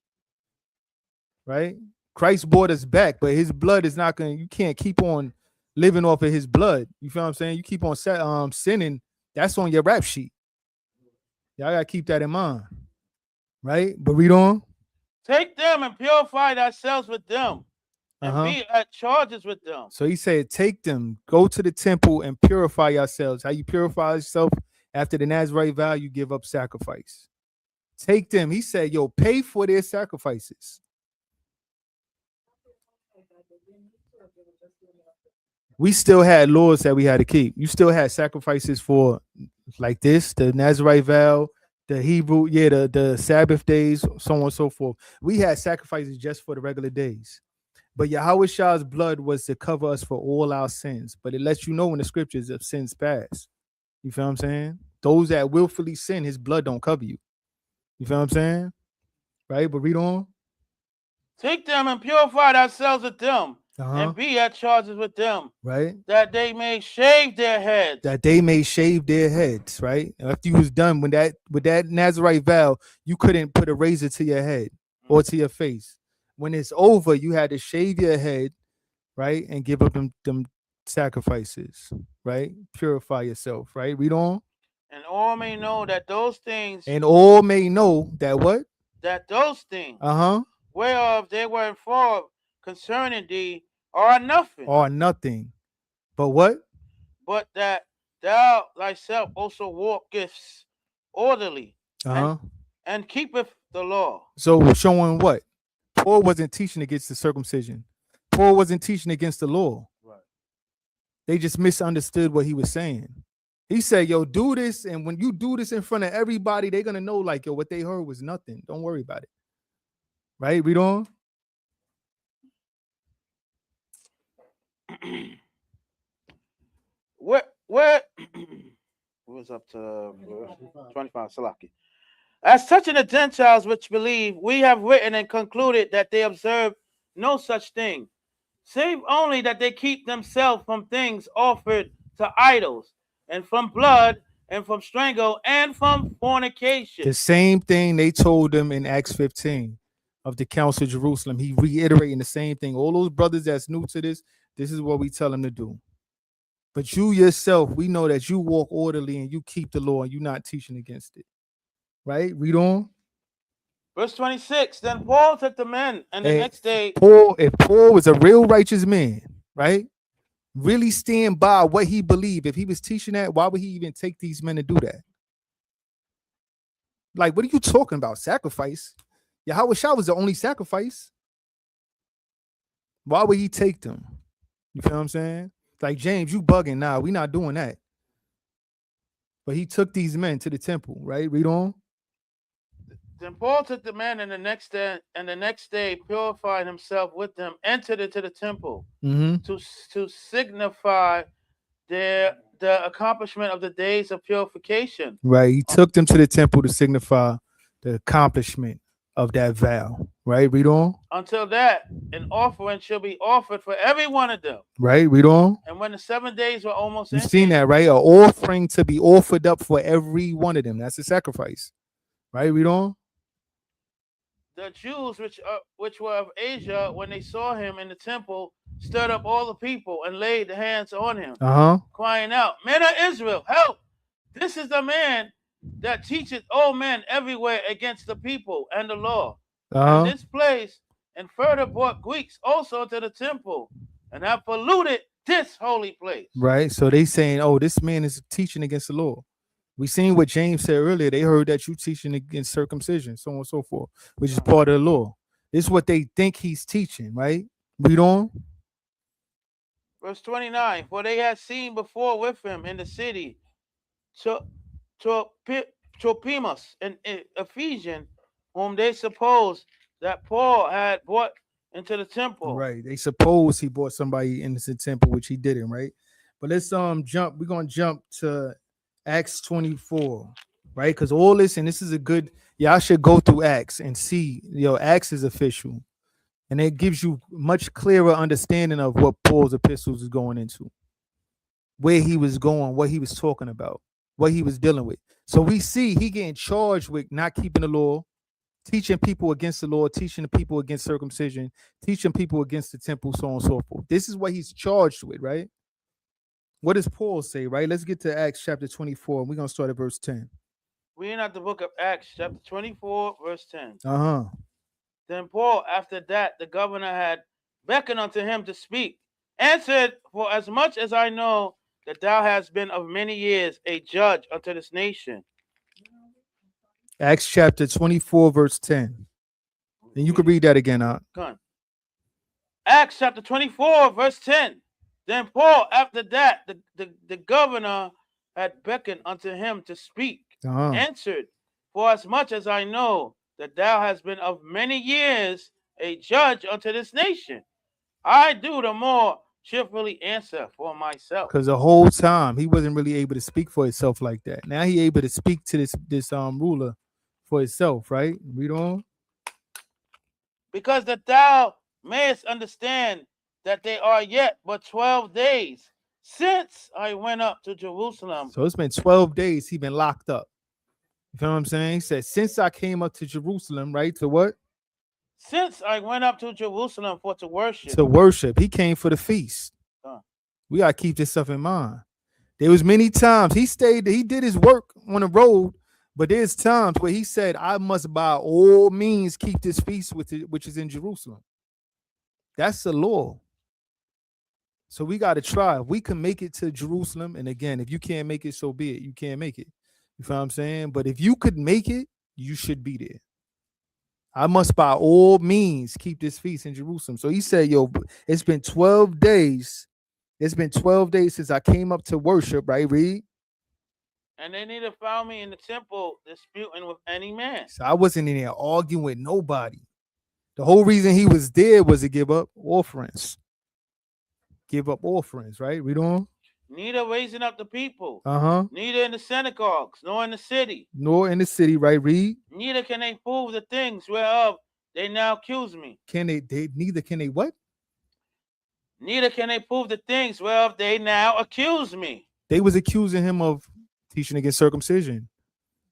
Right? Christ bought us back, but his blood is not going to, you can't keep on living off of his blood. You feel what I'm saying? You keep on sinning, that's on your rap sheet. Y'all got to keep that in mind. Right? But read on. Take them and purify thyself with them, and be at charges with them. So he said, take them, go to the temple and purify yourselves. How you purify yourself? After the Nazarite vow, you give up sacrifice. Take them. He said, yo, pay for their sacrifices. We still had laws that we had to keep. You still had sacrifices for like this, the Nazarite vow, the Hebrew, the Sabbath days, so on and so forth. We had sacrifices just for the regular days. But Yahweh Shah's blood was to cover us for all our sins. But it lets you know in the scriptures of sins past. You feel what I'm saying? Those that willfully sin, his blood don't cover you. You feel what I'm saying? Right? But read on. Take them and purify thyself with them, Uh-huh. and be at charges with them, Right? that they may shave their heads. That they may shave their heads, right? After you was done with that Nazarite vow, you couldn't put a razor to your head or to your face. When it's over, you had to shave your head, right? And give up them sacrifices, right? Purify yourself, right? Read on. And all may know that those things, And all may know that what? that those things, Uh-huh. whereof they were informed concerning thee, are nothing, Or nothing. But what? but that thou thyself also walkest orderly, Uh-huh. and keepeth the law. So showing what? Paul wasn't teaching against the circumcision. Paul wasn't teaching against the law. Right. They just misunderstood what he was saying. He said, yo, do this. And when you do this in front of everybody, they're going to know like, yo, what they heard was nothing. Don't worry about it. Right? Read on. Where was up to 25, Salaki. As touching the Gentiles which believe, we have written and concluded that they observe no such thing, save only that they keep themselves from things offered to idols, and from blood, and from strangle, and from fornication. The same thing they told them in Acts 15 of the Council of Jerusalem. He reiterating the same thing. All those brothers that's new to this is what we tell them to do. But you yourself, we know that you walk orderly and you keep the law and you're not teaching against it. Right? Read on. Verse 26, then Paul took the men, and the Hey, next day, If Paul was a real righteous man, right? Really stand by what he believed. If he was teaching that, why would he even take these men to do that? Like, what are you talking about? Sacrifice? Yahweh Shah was the only sacrifice. Why would he take them? You feel what I'm saying? Like, James, you bugging now. We not doing that. But he took these men to the temple, right? Read on. then Paul took the men, and the next day purified himself with them, entered into the temple to signify the accomplishment of the days of purification. Right. He took them to the temple to signify the accomplishment of that vow. Right. Read on. Until that an offering shall be offered for every one of them. Right. Read on. And when the 7 days were almost You've ended, seen that, right? An offering to be offered up for every one of them. That's a sacrifice. Right. Read on. the Jews which were of Asia, when they saw him in the temple, stirred up all the people and laid hands on him, crying out, "Men of Israel, help! This is the man that teacheth all men everywhere against the people and the law. And this place, and further brought Greeks also to the temple, and have polluted this holy place." Right. So they saying, oh, this man is teaching against the law. We seen what James said earlier. They heard that you teaching against circumcision, so on and so forth, which is part of the law. This is what they think he's teaching, right? Read on. Verse 29, for they had seen before with him in the city Trophimus, an Ephesian, whom they supposed that Paul had brought into the temple. Right. They suppose he brought somebody into the temple, which he didn't, right? But let's jump. We're gonna jump to Acts 24, right? Because all this, and this is a good, y'all should go through Acts and see, Acts is official. And it gives you much clearer understanding of what Paul's epistles is going into, where he was going, what he was talking about, what he was dealing with. So we see he getting charged with not keeping the law, teaching people against the law, teaching the people against circumcision, teaching people against the temple, so on and so forth. This is what he's charged with, right? What does Paul say, right? Let's get to Acts chapter 24. And we're going to start at verse 10. We're at the book of Acts, chapter 24, verse 10. Then Paul, after that the governor had beckoned unto him to speak, answered, for as much as I know that thou hast been of many years a judge unto this nation. Acts chapter 24, verse 10. And you could read that again, Come. Acts chapter 24, verse 10. Then Paul, after that, the governor had beckoned unto him to speak, Uh-huh. answered, For as much as I know that thou hast been of many years a judge unto this nation, I do the more cheerfully answer for myself. Because the whole time he wasn't really able to speak for himself like that. Now he able to speak to this ruler for himself, right? Read on. Because that thou mayest understand that they are yet but 12 days since I went up to Jerusalem. So it's been 12 days he been locked up. You feel what I'm saying? He said, since I came up to Jerusalem, right? To what? Since I went up to Jerusalem for to worship. To worship. He came for the feast. Huh. We gotta keep this stuff in mind. There was many times he did his work on the road, but there's times where he said, I must by all means keep this feast which is in Jerusalem. That's the law. So we got to try. If we can make it to Jerusalem, and again, if you can't make it, so be it. You can't make it. You feel what I'm saying? But if you could make it, you should be there. I must by all means keep this feast in Jerusalem. So he said, yo, it's been 12 days. It's been 12 days since I came up to worship, right? Read. And they neither found me in the temple disputing with any man. So I wasn't in there arguing with nobody. The whole reason he was there was to give up offerings. Give up offerings, right? Read on. Neither raising up the people. Uh-huh. Neither in the synagogues, nor in the city. Nor in the city, right? Read. Neither can they prove the things whereof they now accuse me. Neither can they what? Neither can they prove the things whereof they now accuse me. They was accusing him of teaching against circumcision,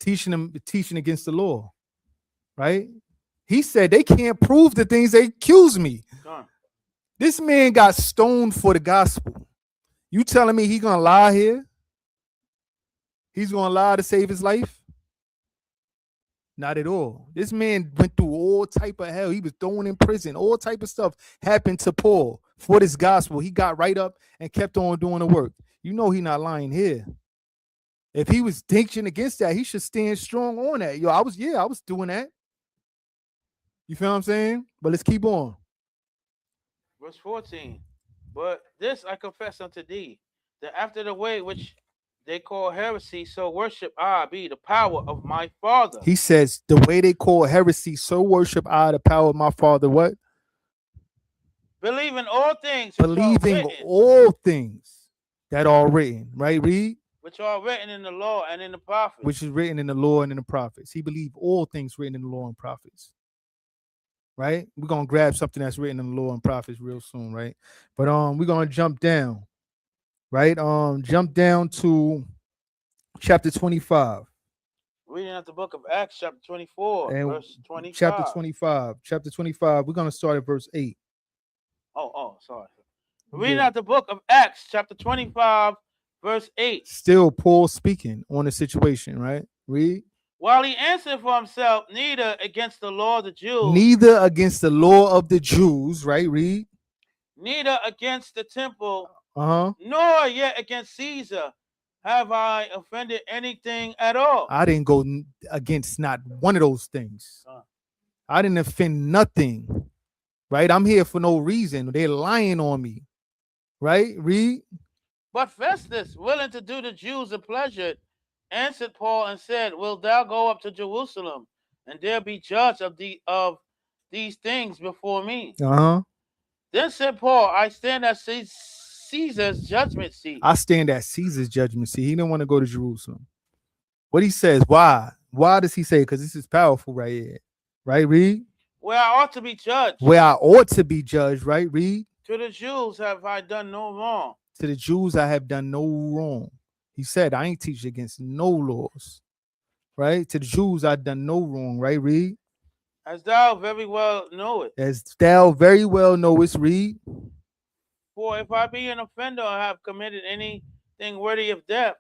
teaching against the law, right? He said they can't prove the things they accuse me. Huh. This man got stoned for the gospel. You telling me he gonna lie here? He's gonna lie to save his life? Not at all. This man went through all type of hell. He was thrown in prison. All type of stuff happened to Paul for this gospel. He got right up and kept on doing the work. You know he not lying here. If he was teaching against that, he should stand strong on that. Yo, I was doing that. You feel what I'm saying? But let's keep on. Verse 14. But this I confess unto thee, that after the way which they call heresy, so worship I be the power of my Father. He says, the way they call heresy, so worship I the power of my Father. What? Believing all things. Believing all things that are written. Right? Read. Which are written in the law and in the prophets. Which is written in the law and in the prophets. He believed all things written in the law and prophets. Right? We're gonna grab something that's written in the law and prophets real soon, right? But we're gonna jump down, right? Jump down to chapter 25. Reading out the book of Acts, chapter 24, And verse 25. Chapter 25. We're gonna start at verse 8. Sorry. Reading out the book of Acts, chapter 25, verse 8. Still Paul speaking on the situation, right? Read. While he answered for himself, neither against the law of the Jews. Neither against the law of the Jews, right? Read. Neither against the temple. Uh-huh. Nor yet against Caesar have I offended anything at all. I didn't go against not one of those things. I didn't offend nothing. Right? I'm here for no reason. They're lying on me. Right? Read. But Festus, willing to do the Jews a pleasure, answered Paul and said, Wilt thou go up to Jerusalem, and there be judged of these things before me? Uh-huh. Then said Paul, I stand at Caesar's judgment seat. I stand at Caesar's judgment seat. He didn't want to go to Jerusalem. What he says, why? Why does he say? Because this is powerful right here. Right? Read. Where I ought to be judged. Where I ought to be judged. Right? Read. To the Jews have I done no wrong. To the Jews I have done no wrong. He said, I ain't teaching against no laws. Right? To the Jews I've done no wrong. Right? Read. As thou very well knowest. As thou very well knowest. Read. For if I be an offender or have committed anything worthy of death,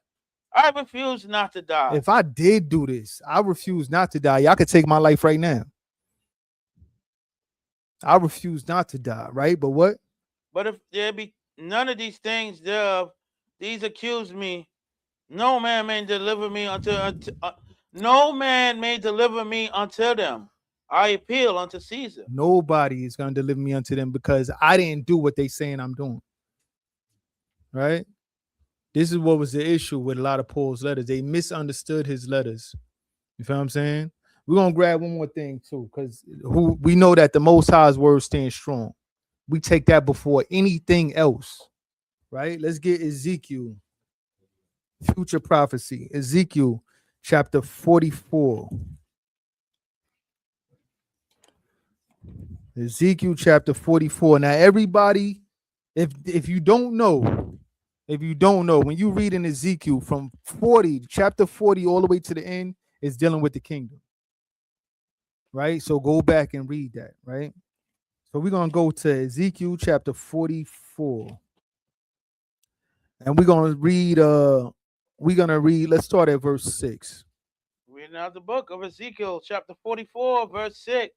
I refuse not to die. If I did do this, I refuse not to die. Y'all could take my life right now. I refuse not to die, right? But what? But if there be none of these things thereof, these accuse me, no man may deliver me unto No man may deliver me unto them. I appeal unto Caesar. Nobody is going to deliver me unto them because I didn't do what they saying I'm doing. Right? This is what was the issue with a lot of Paul's letters. They misunderstood his letters. You feel what I'm saying? We're going to grab one more thing too, because we know that the Most High's word stands strong. We take that before anything else. Right? Let's get Ezekiel. Future prophecy. Ezekiel chapter 44. Ezekiel chapter 44. Now, everybody, if you don't know, when you read in Ezekiel from chapter 40 all the way to the end, is dealing with the kingdom. Right? So go back and read that, right? So we're gonna go to Ezekiel chapter 44. And we're gonna read, let's start at verse 6. Reading out the book of Ezekiel, chapter 44, verse 6.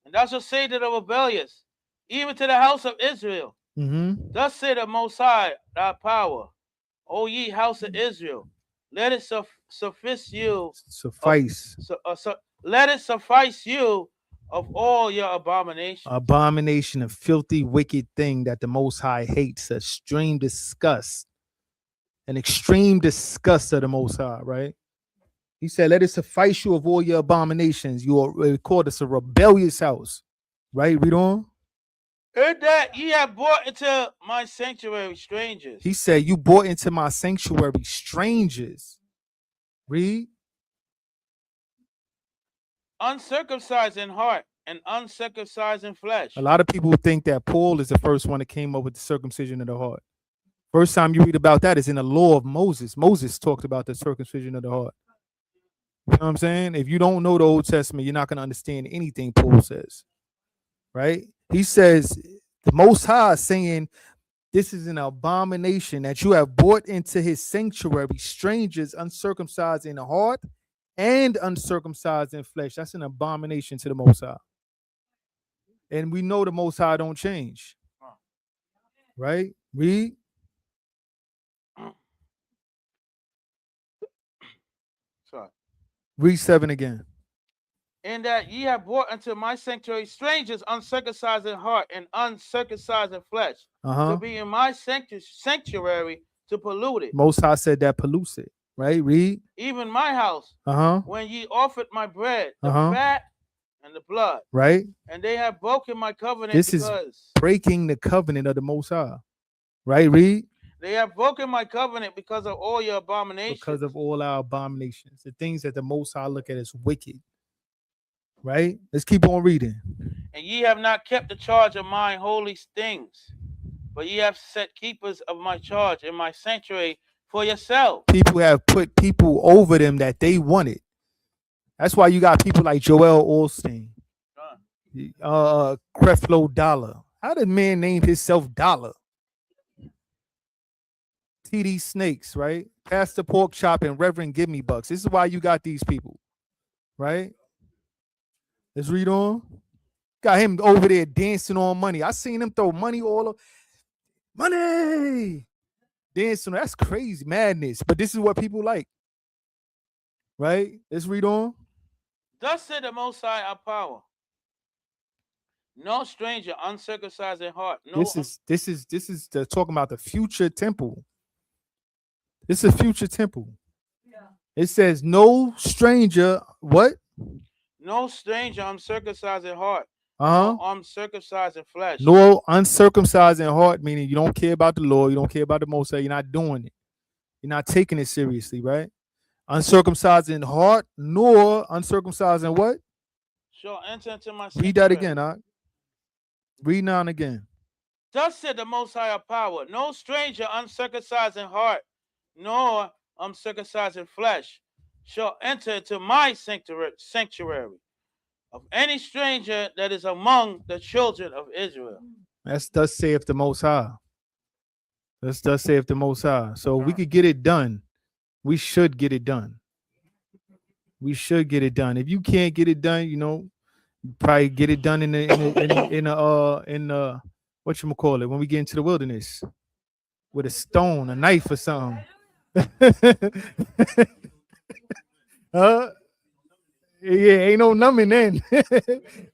And thou shalt say to the rebellious, even to the house of Israel, thus say the Most High, thy power, O ye house of Israel, let it suffice you. Let it suffice you of all your abominations. Abomination, a filthy, wicked thing that the Most High hates, extreme disgust, an extreme disgust of the Most High, right? He said, let it suffice you of all your abominations. You are called us a rebellious house, right? Read on. In that ye have brought into my sanctuary strangers. He said, you brought into my sanctuary strangers. Read. Uncircumcised in heart and uncircumcised in flesh. A lot of people think that Paul is the first one that came up with the circumcision of the heart. First time you read about that is in the law of Moses. Moses talked about the circumcision of the heart. You know what I'm saying? If you don't know the Old Testament, you're not going to understand anything Paul says. Right? He says, the Most High is saying, this is an abomination that you have brought into his sanctuary, strangers uncircumcised in the heart and uncircumcised in flesh. That's an abomination to the Most High. And we know the Most High don't change. Right? Read. Sorry. Read 7 again. In that ye have brought into my sanctuary strangers uncircumcised in heart and uncircumcised in flesh, to be in my sanctuary to pollute it. Most High said that pollutes it, right? Read. Even my house, when ye offered my bread, the fat and the blood, right? And they have broken my covenant. This is breaking the covenant of the Most High, right? Read. They have broken my covenant because of all your abominations. Because of all our abominations, the things that the Most High look at as wicked. Right? Let's keep on reading. And ye have not kept the charge of mine holy things, but ye have set keepers of my charge in my sanctuary for yourself. People have put people over them that they wanted. That's why you got people like Joel Osteen, Creflo Dollar. How did man name himself Dollar? TD Snakes, right? Pastor Pork Chop and Reverend Give Me Bucks. This is why you got these people, right? Let's read on. Got him over there dancing on money. I seen him throw money all over. Money! Dancing. That's crazy. Madness. But this is what people like. Right? Let's read on. Thus said the Most High our power. No stranger uncircumcised in heart. No, this is talking about the future temple. This is a future temple. Yeah. It says no stranger, what? No stranger uncircumcised in heart. No uncircumcised in flesh. No uncircumcised in heart, meaning you don't care about the law, you don't care about the Most High, you're not doing it. You're not taking it seriously, right? Uncircumcised in heart, nor uncircumcised in what? Shall enter into my sanctuary. Read that again, Read now and again. Thus said the Most High of power, no stranger uncircumcised in heart, nor uncircumcised in flesh, shall enter into my sanctuary of any stranger that is among the children of Israel. That's thus saith the Most High. That's thus saith the Most High. So we could get it done. We should get it done. We should get it done. If you can't get it done, you know, probably get it done in the whatchamacallit, when we get into the wilderness with a stone, a knife or something. Yeah, ain't no numbing then.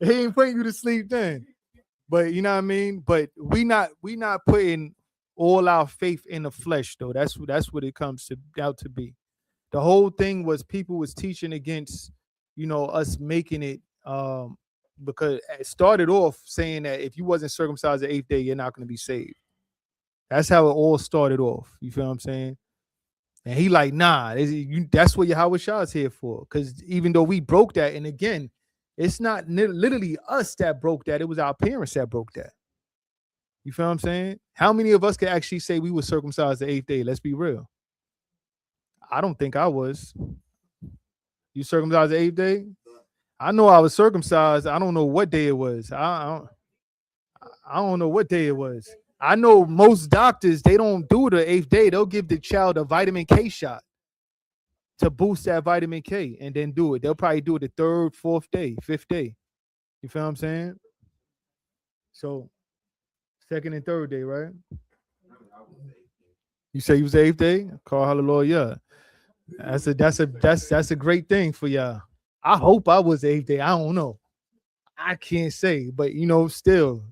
He ain't putting you to sleep then. But you know what I mean? But we not putting all our faith in the flesh though. That's what it comes to out to be. The whole thing was people was teaching against, us making it because it started off saying that if you wasn't circumcised the 8th day, you're not going to be saved. That's how it all started off. You feel what I'm saying? And he like, nah, that's what Yahweh Shah is here for. Because even though we broke that, and again, it's not literally us that broke that. It was our parents that broke that. You feel what I'm saying? How many of us could actually say we were circumcised the 8th day? Let's be real. I don't think I was. You circumcised the 8th day? I know I was circumcised. I don't know what day it was. I don't know what day it was. I know most doctors, they don't do the 8th day. They'll give the child a vitamin K shot to boost that vitamin K and then do it. They'll probably do it the 3rd, 4th day, 5th day. You feel what I'm saying? So 2nd and 3rd day, right? You say you was the 8th day? Call hallelujah. That's a great thing for y'all. I hope I was the 8th day. I don't know. I can't say, but still,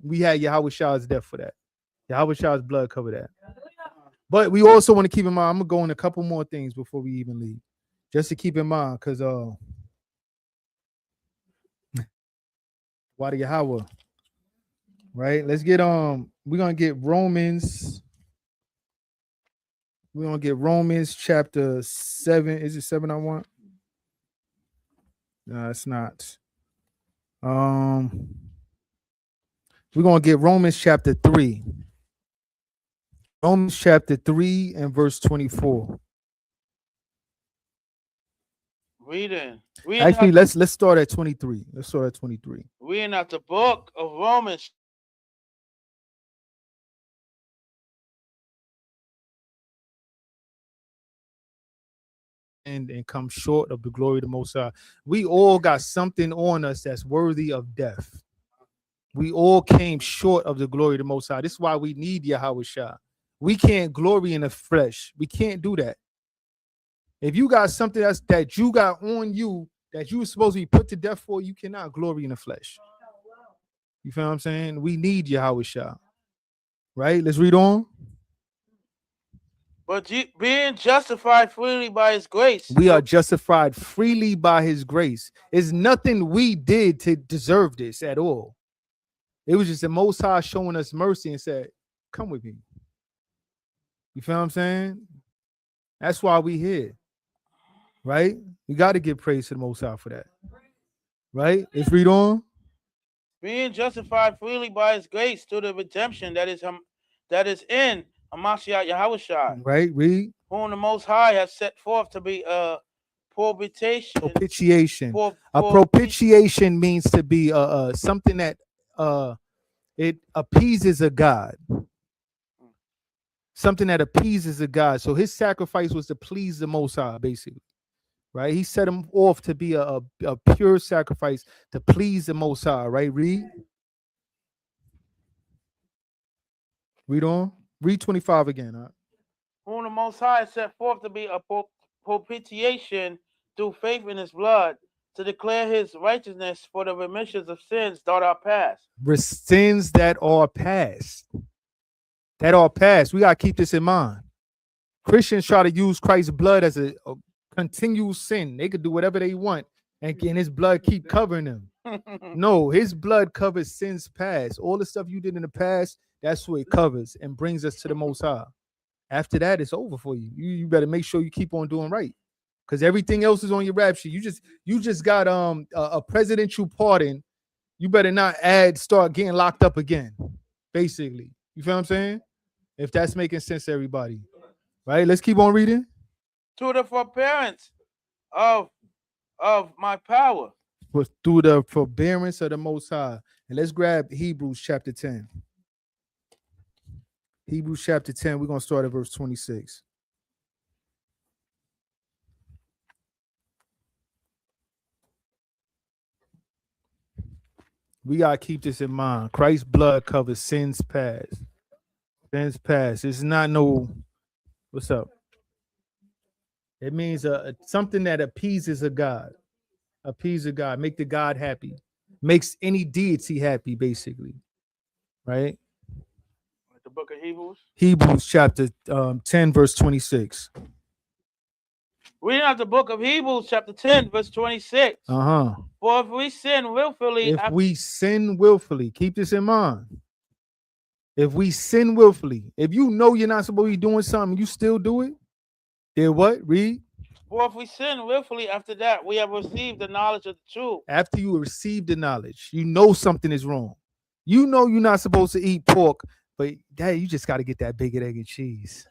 we had Yahweh Shah's death for that. Yahweh Shah's blood covered that. But we also want to keep in mind, I'm gonna go in a couple more things before we even leave. Just to keep in mind, because why the Yahweh? Right? Let's get we're gonna get Romans. We're gonna get Romans chapter 7. Is it 7 I want? No, it's not. We're gonna get Romans chapter 3. Romans chapter 3 and verse 24. Reading. Actually, let's start at 23. Let's start at 23. Reading out the book of Romans. And come short of the glory of the Most High. We all got something on us that's worthy of death. We all came short of the glory of the Most High. This is why we need Yahweh Shah. We can't glory in the flesh. We can't do that. If you got something that you got on you that you were supposed to be put to death for, you cannot glory in the flesh. You feel what I'm saying? We need Yahweh Shah. Right? Let's read on. But being justified freely by his grace. We are justified freely by his grace. It's nothing we did to deserve this at all. It was just the Most High showing us mercy and said, come with me. You feel what I'm saying? That's why we here. Right? We got to give praise to the Most High for that. Right? Let's read on. Being justified freely by his grace through the redemption that is in Hamashiach Yahushua. Right? Read. Whom the Most High has set forth to be a propitiation. Propitiation. A propitiation means to be something that it appeases a God. Something that appeases a God. So his sacrifice was to please the Most High, basically. Right? He set him off to be a pure sacrifice to please the Most High. Right? Read. Read on. Read 25 again. Huh? Whom the Most High set forth to be a propitiation through faith in his blood, to declare his righteousness for the remissions of sins that are past. Sins that are past. That are past. We got to keep this in mind. Christians try to use Christ's blood as a continual sin. They could do whatever they want, and his blood keep covering them. No, his blood covers sins past. All the stuff you did in the past, that's what it covers and brings us to the Most High. After that, it's over for you. You better make sure you keep on doing right, because everything else is on your rap sheet. You just got a presidential pardon. You better not start getting locked up again. Basically, you feel what I'm saying? If that's making sense to everybody, right? Let's keep on reading. To the forbearance of my power. Was through the forbearance of the Most High. And let's grab Hebrews chapter 10. Hebrews chapter 10, we're going to start at verse 26. We got to keep this in mind. Christ's blood covers sins past. Sins past. It's not no, what's up? It means something that appeases a god. Appease a god, make the god happy, makes any deity happy, basically. Right? The book of Hebrews. Hebrews chapter 10, verse 26. Reading out the book of Hebrews, chapter 10, verse 26. Uh-huh. For if we sin willfully, If we sin willfully, keep this in mind. If we sin willfully, if you know you're not supposed to be doing something, you still do it, then what? Read. for if we sin willfully after that, we have received the knowledge of the truth. After you receive the knowledge, you know something is wrong. You know you're not supposed to eat pork, but Dad, you just got to get that bacon, egg, and cheese.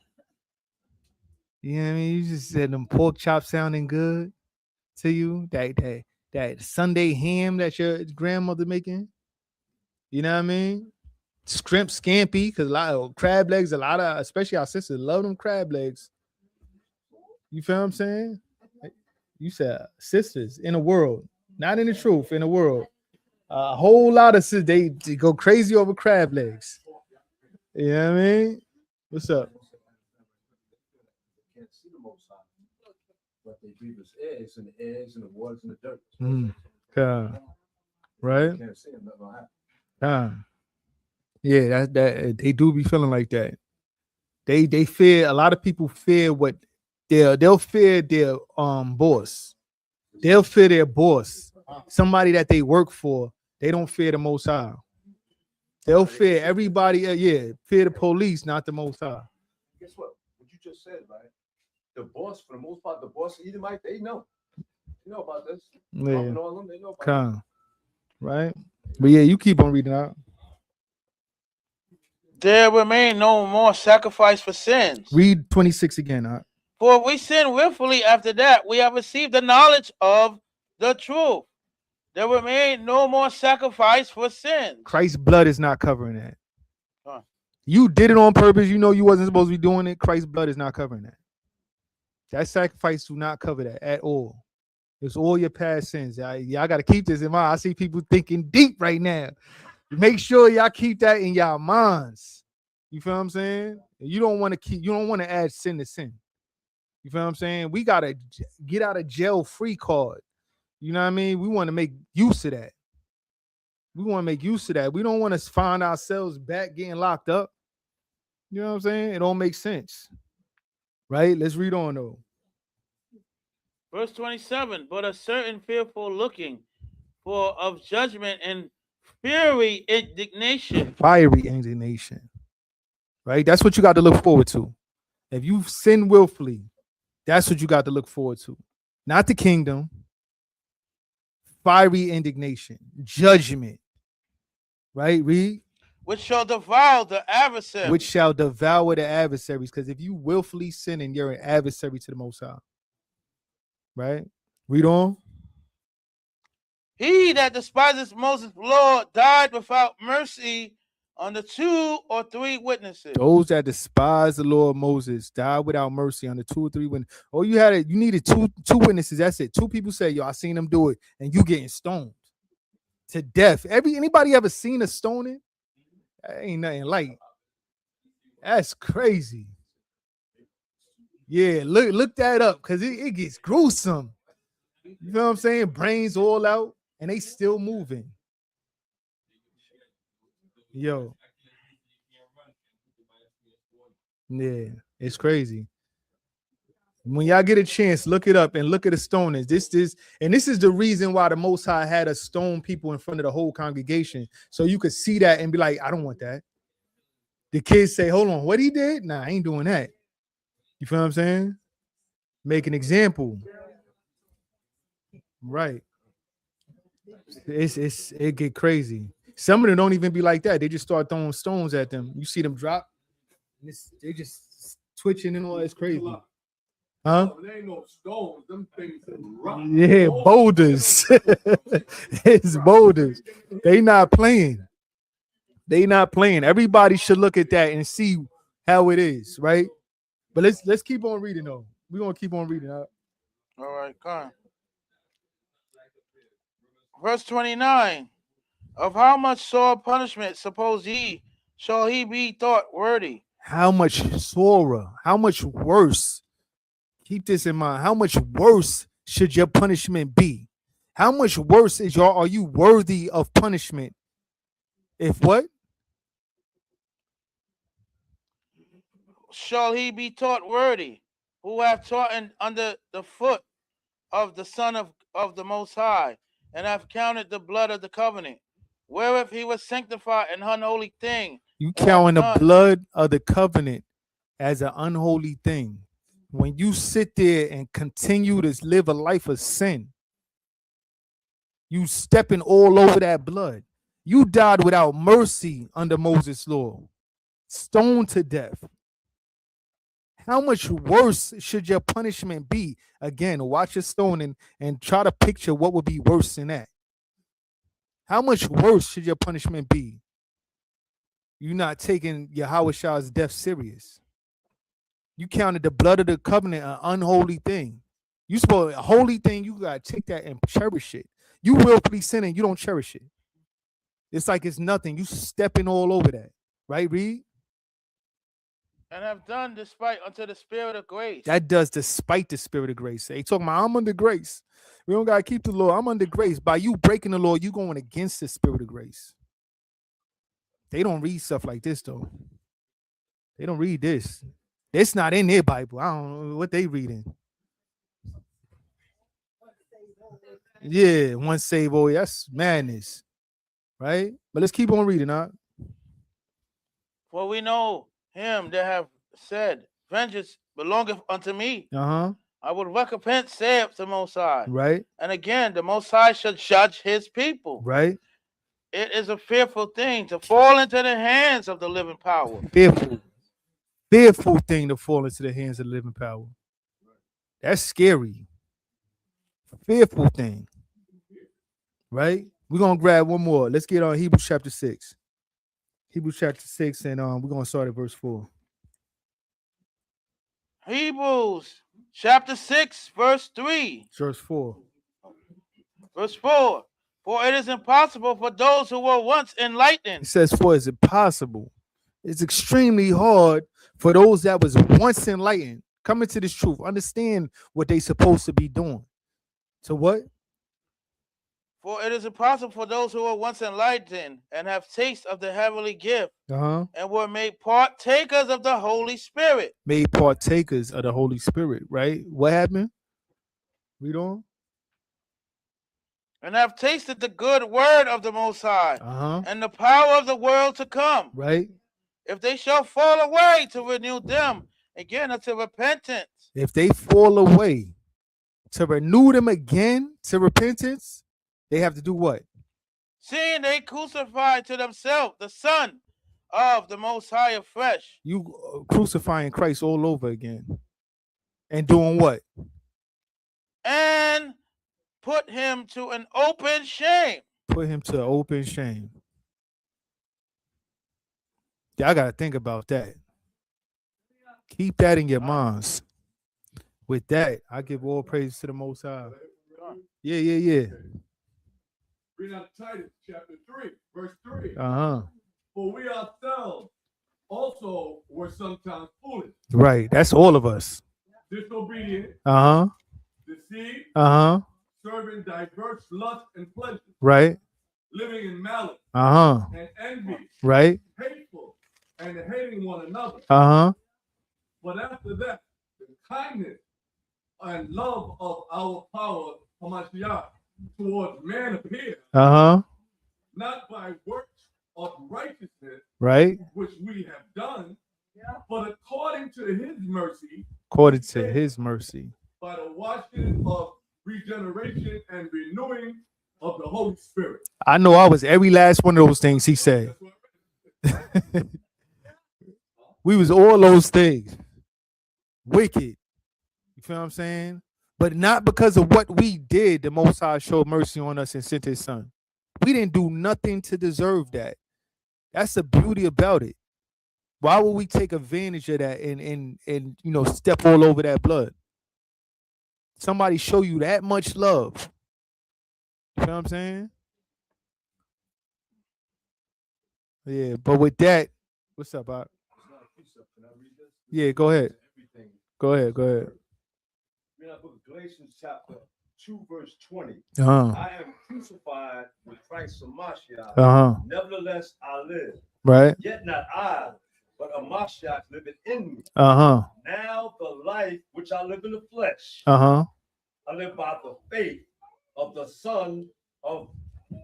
You know what I mean? You just said them pork chops sounding good to you. That Sunday ham that your grandmother making. You know what I mean? Scrimp scampi, because a lot of crab legs, especially our sisters love them crab legs. You feel what I'm saying? You said sisters in the world, not in the truth, in the world. A whole lot of sisters, they go crazy over crab legs. You know what I mean? What's up? Can't see the Most High, but they breathe his eggs and the waters and the dirt. Right? You can't see him, nothing will happen. Yeah, that they do be feeling like that. They fear, a lot of people fear what they'll fear their boss. They'll fear their boss, somebody that they work for. They don't fear the Most High. They'll fear everybody. Fear the police, not the Most High. Guess what? What you just said, right? The boss, for the most part, the boss Edomite, they know. You know about this. Yeah, All them, they know about it. right. But yeah, you keep on reading out. There remain no more sacrifice for sins. Read 26 again. Huh? For if we sin willfully after that, we have received the knowledge of the truth. There remain no more sacrifice for sins. Christ's blood is not covering that. Huh. You did it on purpose. You know you wasn't supposed to be doing it. Christ's blood is not covering that. That sacrifice do not cover that at all. It's all your past sins. Y'all got to keep this in mind. I see people thinking deep right now. Make sure y'all keep that in y'all minds. You feel what I'm saying? You don't want to add sin to sin. You feel what I'm saying? We got to get out of jail free card. You know what I mean? We want to make use of that. We don't want to find ourselves back getting locked up. You know what I'm saying? It don't make sense. Right? Let's read on though. Verse 27, but a certain fearful looking for of judgment and fiery indignation. Fiery indignation. Right? That's what you got to look forward to. If you sin willfully, that's what you got to look forward to. Not the kingdom. Fiery indignation. Judgment. Right? Read. Which shall devour the adversary. Which shall devour the adversaries. Because if you willfully sin, and you're an adversary to the Most High. Right? Read on. He that despises Moses' law died without mercy under 2 or 3 witnesses. Those that despise the law of Moses died without mercy under 2 or 3 witnesses. Oh, you needed two witnesses. That's it. 2 people say, yo, I seen them do it, and you getting stoned to death. Anybody ever seen a stoning? That ain't nothing light. That's crazy. Yeah, look that up, because it gets gruesome. You know what I'm saying? Brains all out, and they still moving. Yo. Yeah, it's crazy. When y'all get a chance, look it up and look at the stonings. This is the reason why the Most High had us stone people in front of the whole congregation, so you could see that and be like, I don't want that. The kids say, hold on, what he did? Nah, I ain't doing that. You feel what I'm saying? Make an example. Right. It get crazy. Some of them don't even be like that. They just start throwing stones at them. You see them drop. They just twitching and all. It's crazy. Huh? There ain't no stones. Them things are rock. Yeah, boulders. It's boulders. They not playing. Everybody should look at that and see how it is, right? But let's keep on reading though. We're gonna keep on reading. All right, come on. Verse 29. Of how much sore punishment suppose ye shall he be thought worthy? How much sorer, how much worse Keep this in mind. How much worse should your punishment be? How much worse are you worthy of punishment? If what? Shall he be taught worthy, who have taught under the foot of the Son of the Most High, and have counted the blood of the covenant, wherewith he was sanctified an unholy thing. You and have counting the done- blood of the covenant as an unholy thing. When you sit there and continue to live a life of sin, you stepping all over that blood. You died without mercy under Moses' law, stoned to death. How much worse should your punishment be? Again, watch your stoning and try to picture what would be worse than that. How much worse should your punishment be? You're not taking Yahweh's death serious. You counted the blood of the covenant an unholy thing. You supposed a holy thing, you gotta take that and cherish it. You willfully sinning, you don't cherish it. It's like it's nothing. You stepping all over that. Right, Reed? and have done despite unto the Spirit of grace. That does despite the spirit of grace. They talking about I'm under grace. We don't gotta keep the law. I'm under grace. By you breaking the law, you going against the spirit of grace. They don't read stuff like this though. They don't read this. It's not in their Bible. I don't know what they reading. Yeah, one save all. That's madness, right? But let's keep on reading. For we know him that have said, vengeance belongeth unto me. I will recompense, saith the Most High. Right, And again, the Most High shall judge his people. right. It is a fearful thing to fall into the hands of the living power. Fearful thing to fall into the hands of the living power. That's scary. Fearful thing. Right? We're gonna grab one more. Let's get on Hebrews chapter 6. Hebrews chapter 6, and we're gonna start at verse 4. Hebrews chapter 6, verse 3. Verse 4. Verse 4. For it is impossible for those who were once It enlightened. says, for it's impossible. It's extremely hard for those that was once enlightened. Come into this truth. Understand what they supposed to be doing. So what? For it is impossible for those who were once enlightened and have taste of the heavenly gift and were made partakers of the Holy Spirit. Made partakers of the Holy Spirit, right? What happened? Read on. And have tasted the good word of the Most High and the power of the world to come. Right? If they shall fall away, to renew them again unto repentance. If they fall away, to renew them again to repentance, they have to do what? Seeing they crucify to themselves the Son of the Most High afresh. You crucifying Christ all over again. And doing what? And put him to an open shame. Put him to open shame. Y'all got to think about that. Keep that in your minds. With that, I give all praise to the Most High. Yeah. Read out Titus chapter 3, verse 3. For we ourselves also were sometimes foolish, Right. That's all of us. disobedient, deceived, serving diverse lusts and pleasures, Right. living in malice and envy, Right. hateful, and hating one another. But after that, the kindness and love of our power, Hamashiach, towards man appeared, not by works of righteousness, Right. which we have done, but according to his mercy, According to his mercy. by the washing of regeneration and renewing of the Holy Spirit. I know I was every last one of those things he said. We was all those things. Wicked. You feel what I'm saying? But not because of what we did, the Most High showed mercy on us and sent his son. We didn't do nothing to deserve that. That's the beauty about it. Why would we take advantage of that and step all over that blood? Somebody show you that much love. You know what I'm saying? Yeah, but with that, what's up, Bob? Yeah, go ahead. Go ahead. in the book of Galatians chapter 2, verse 20. Uh-huh. I am crucified with Christ Hamashiach. Uh-huh. Nevertheless, I live. Right. Yet not I, but Hamashiach living in me. Uh-huh. Now the life which I live in the flesh, Uh-huh. I live by the faith of the Son of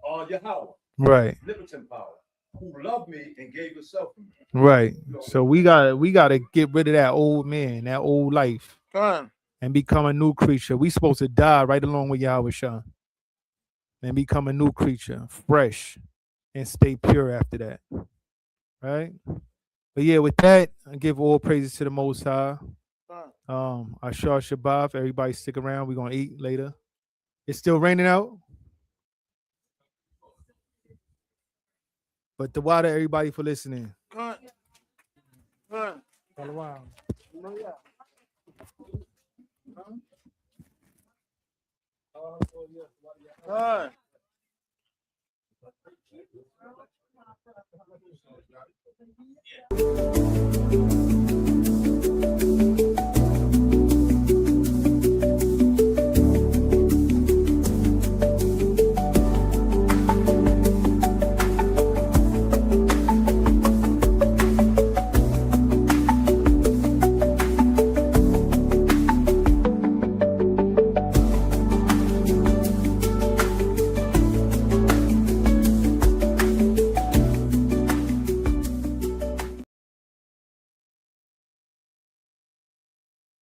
Yahweh, Right. omnipotent power, who loved me and gave himself for me. Right. So we gotta get rid of that old man, that old life, Come and become a new creature. We supposed to die right along with Yahweh Shah and become a new creature, fresh, and stay pure after that. Right? But yeah, with that, I give all praises to the Most High. Ashar Shabbat. Everybody stick around. We're gonna eat later. It's still raining out. But the water, everybody for listening. on. Yeah.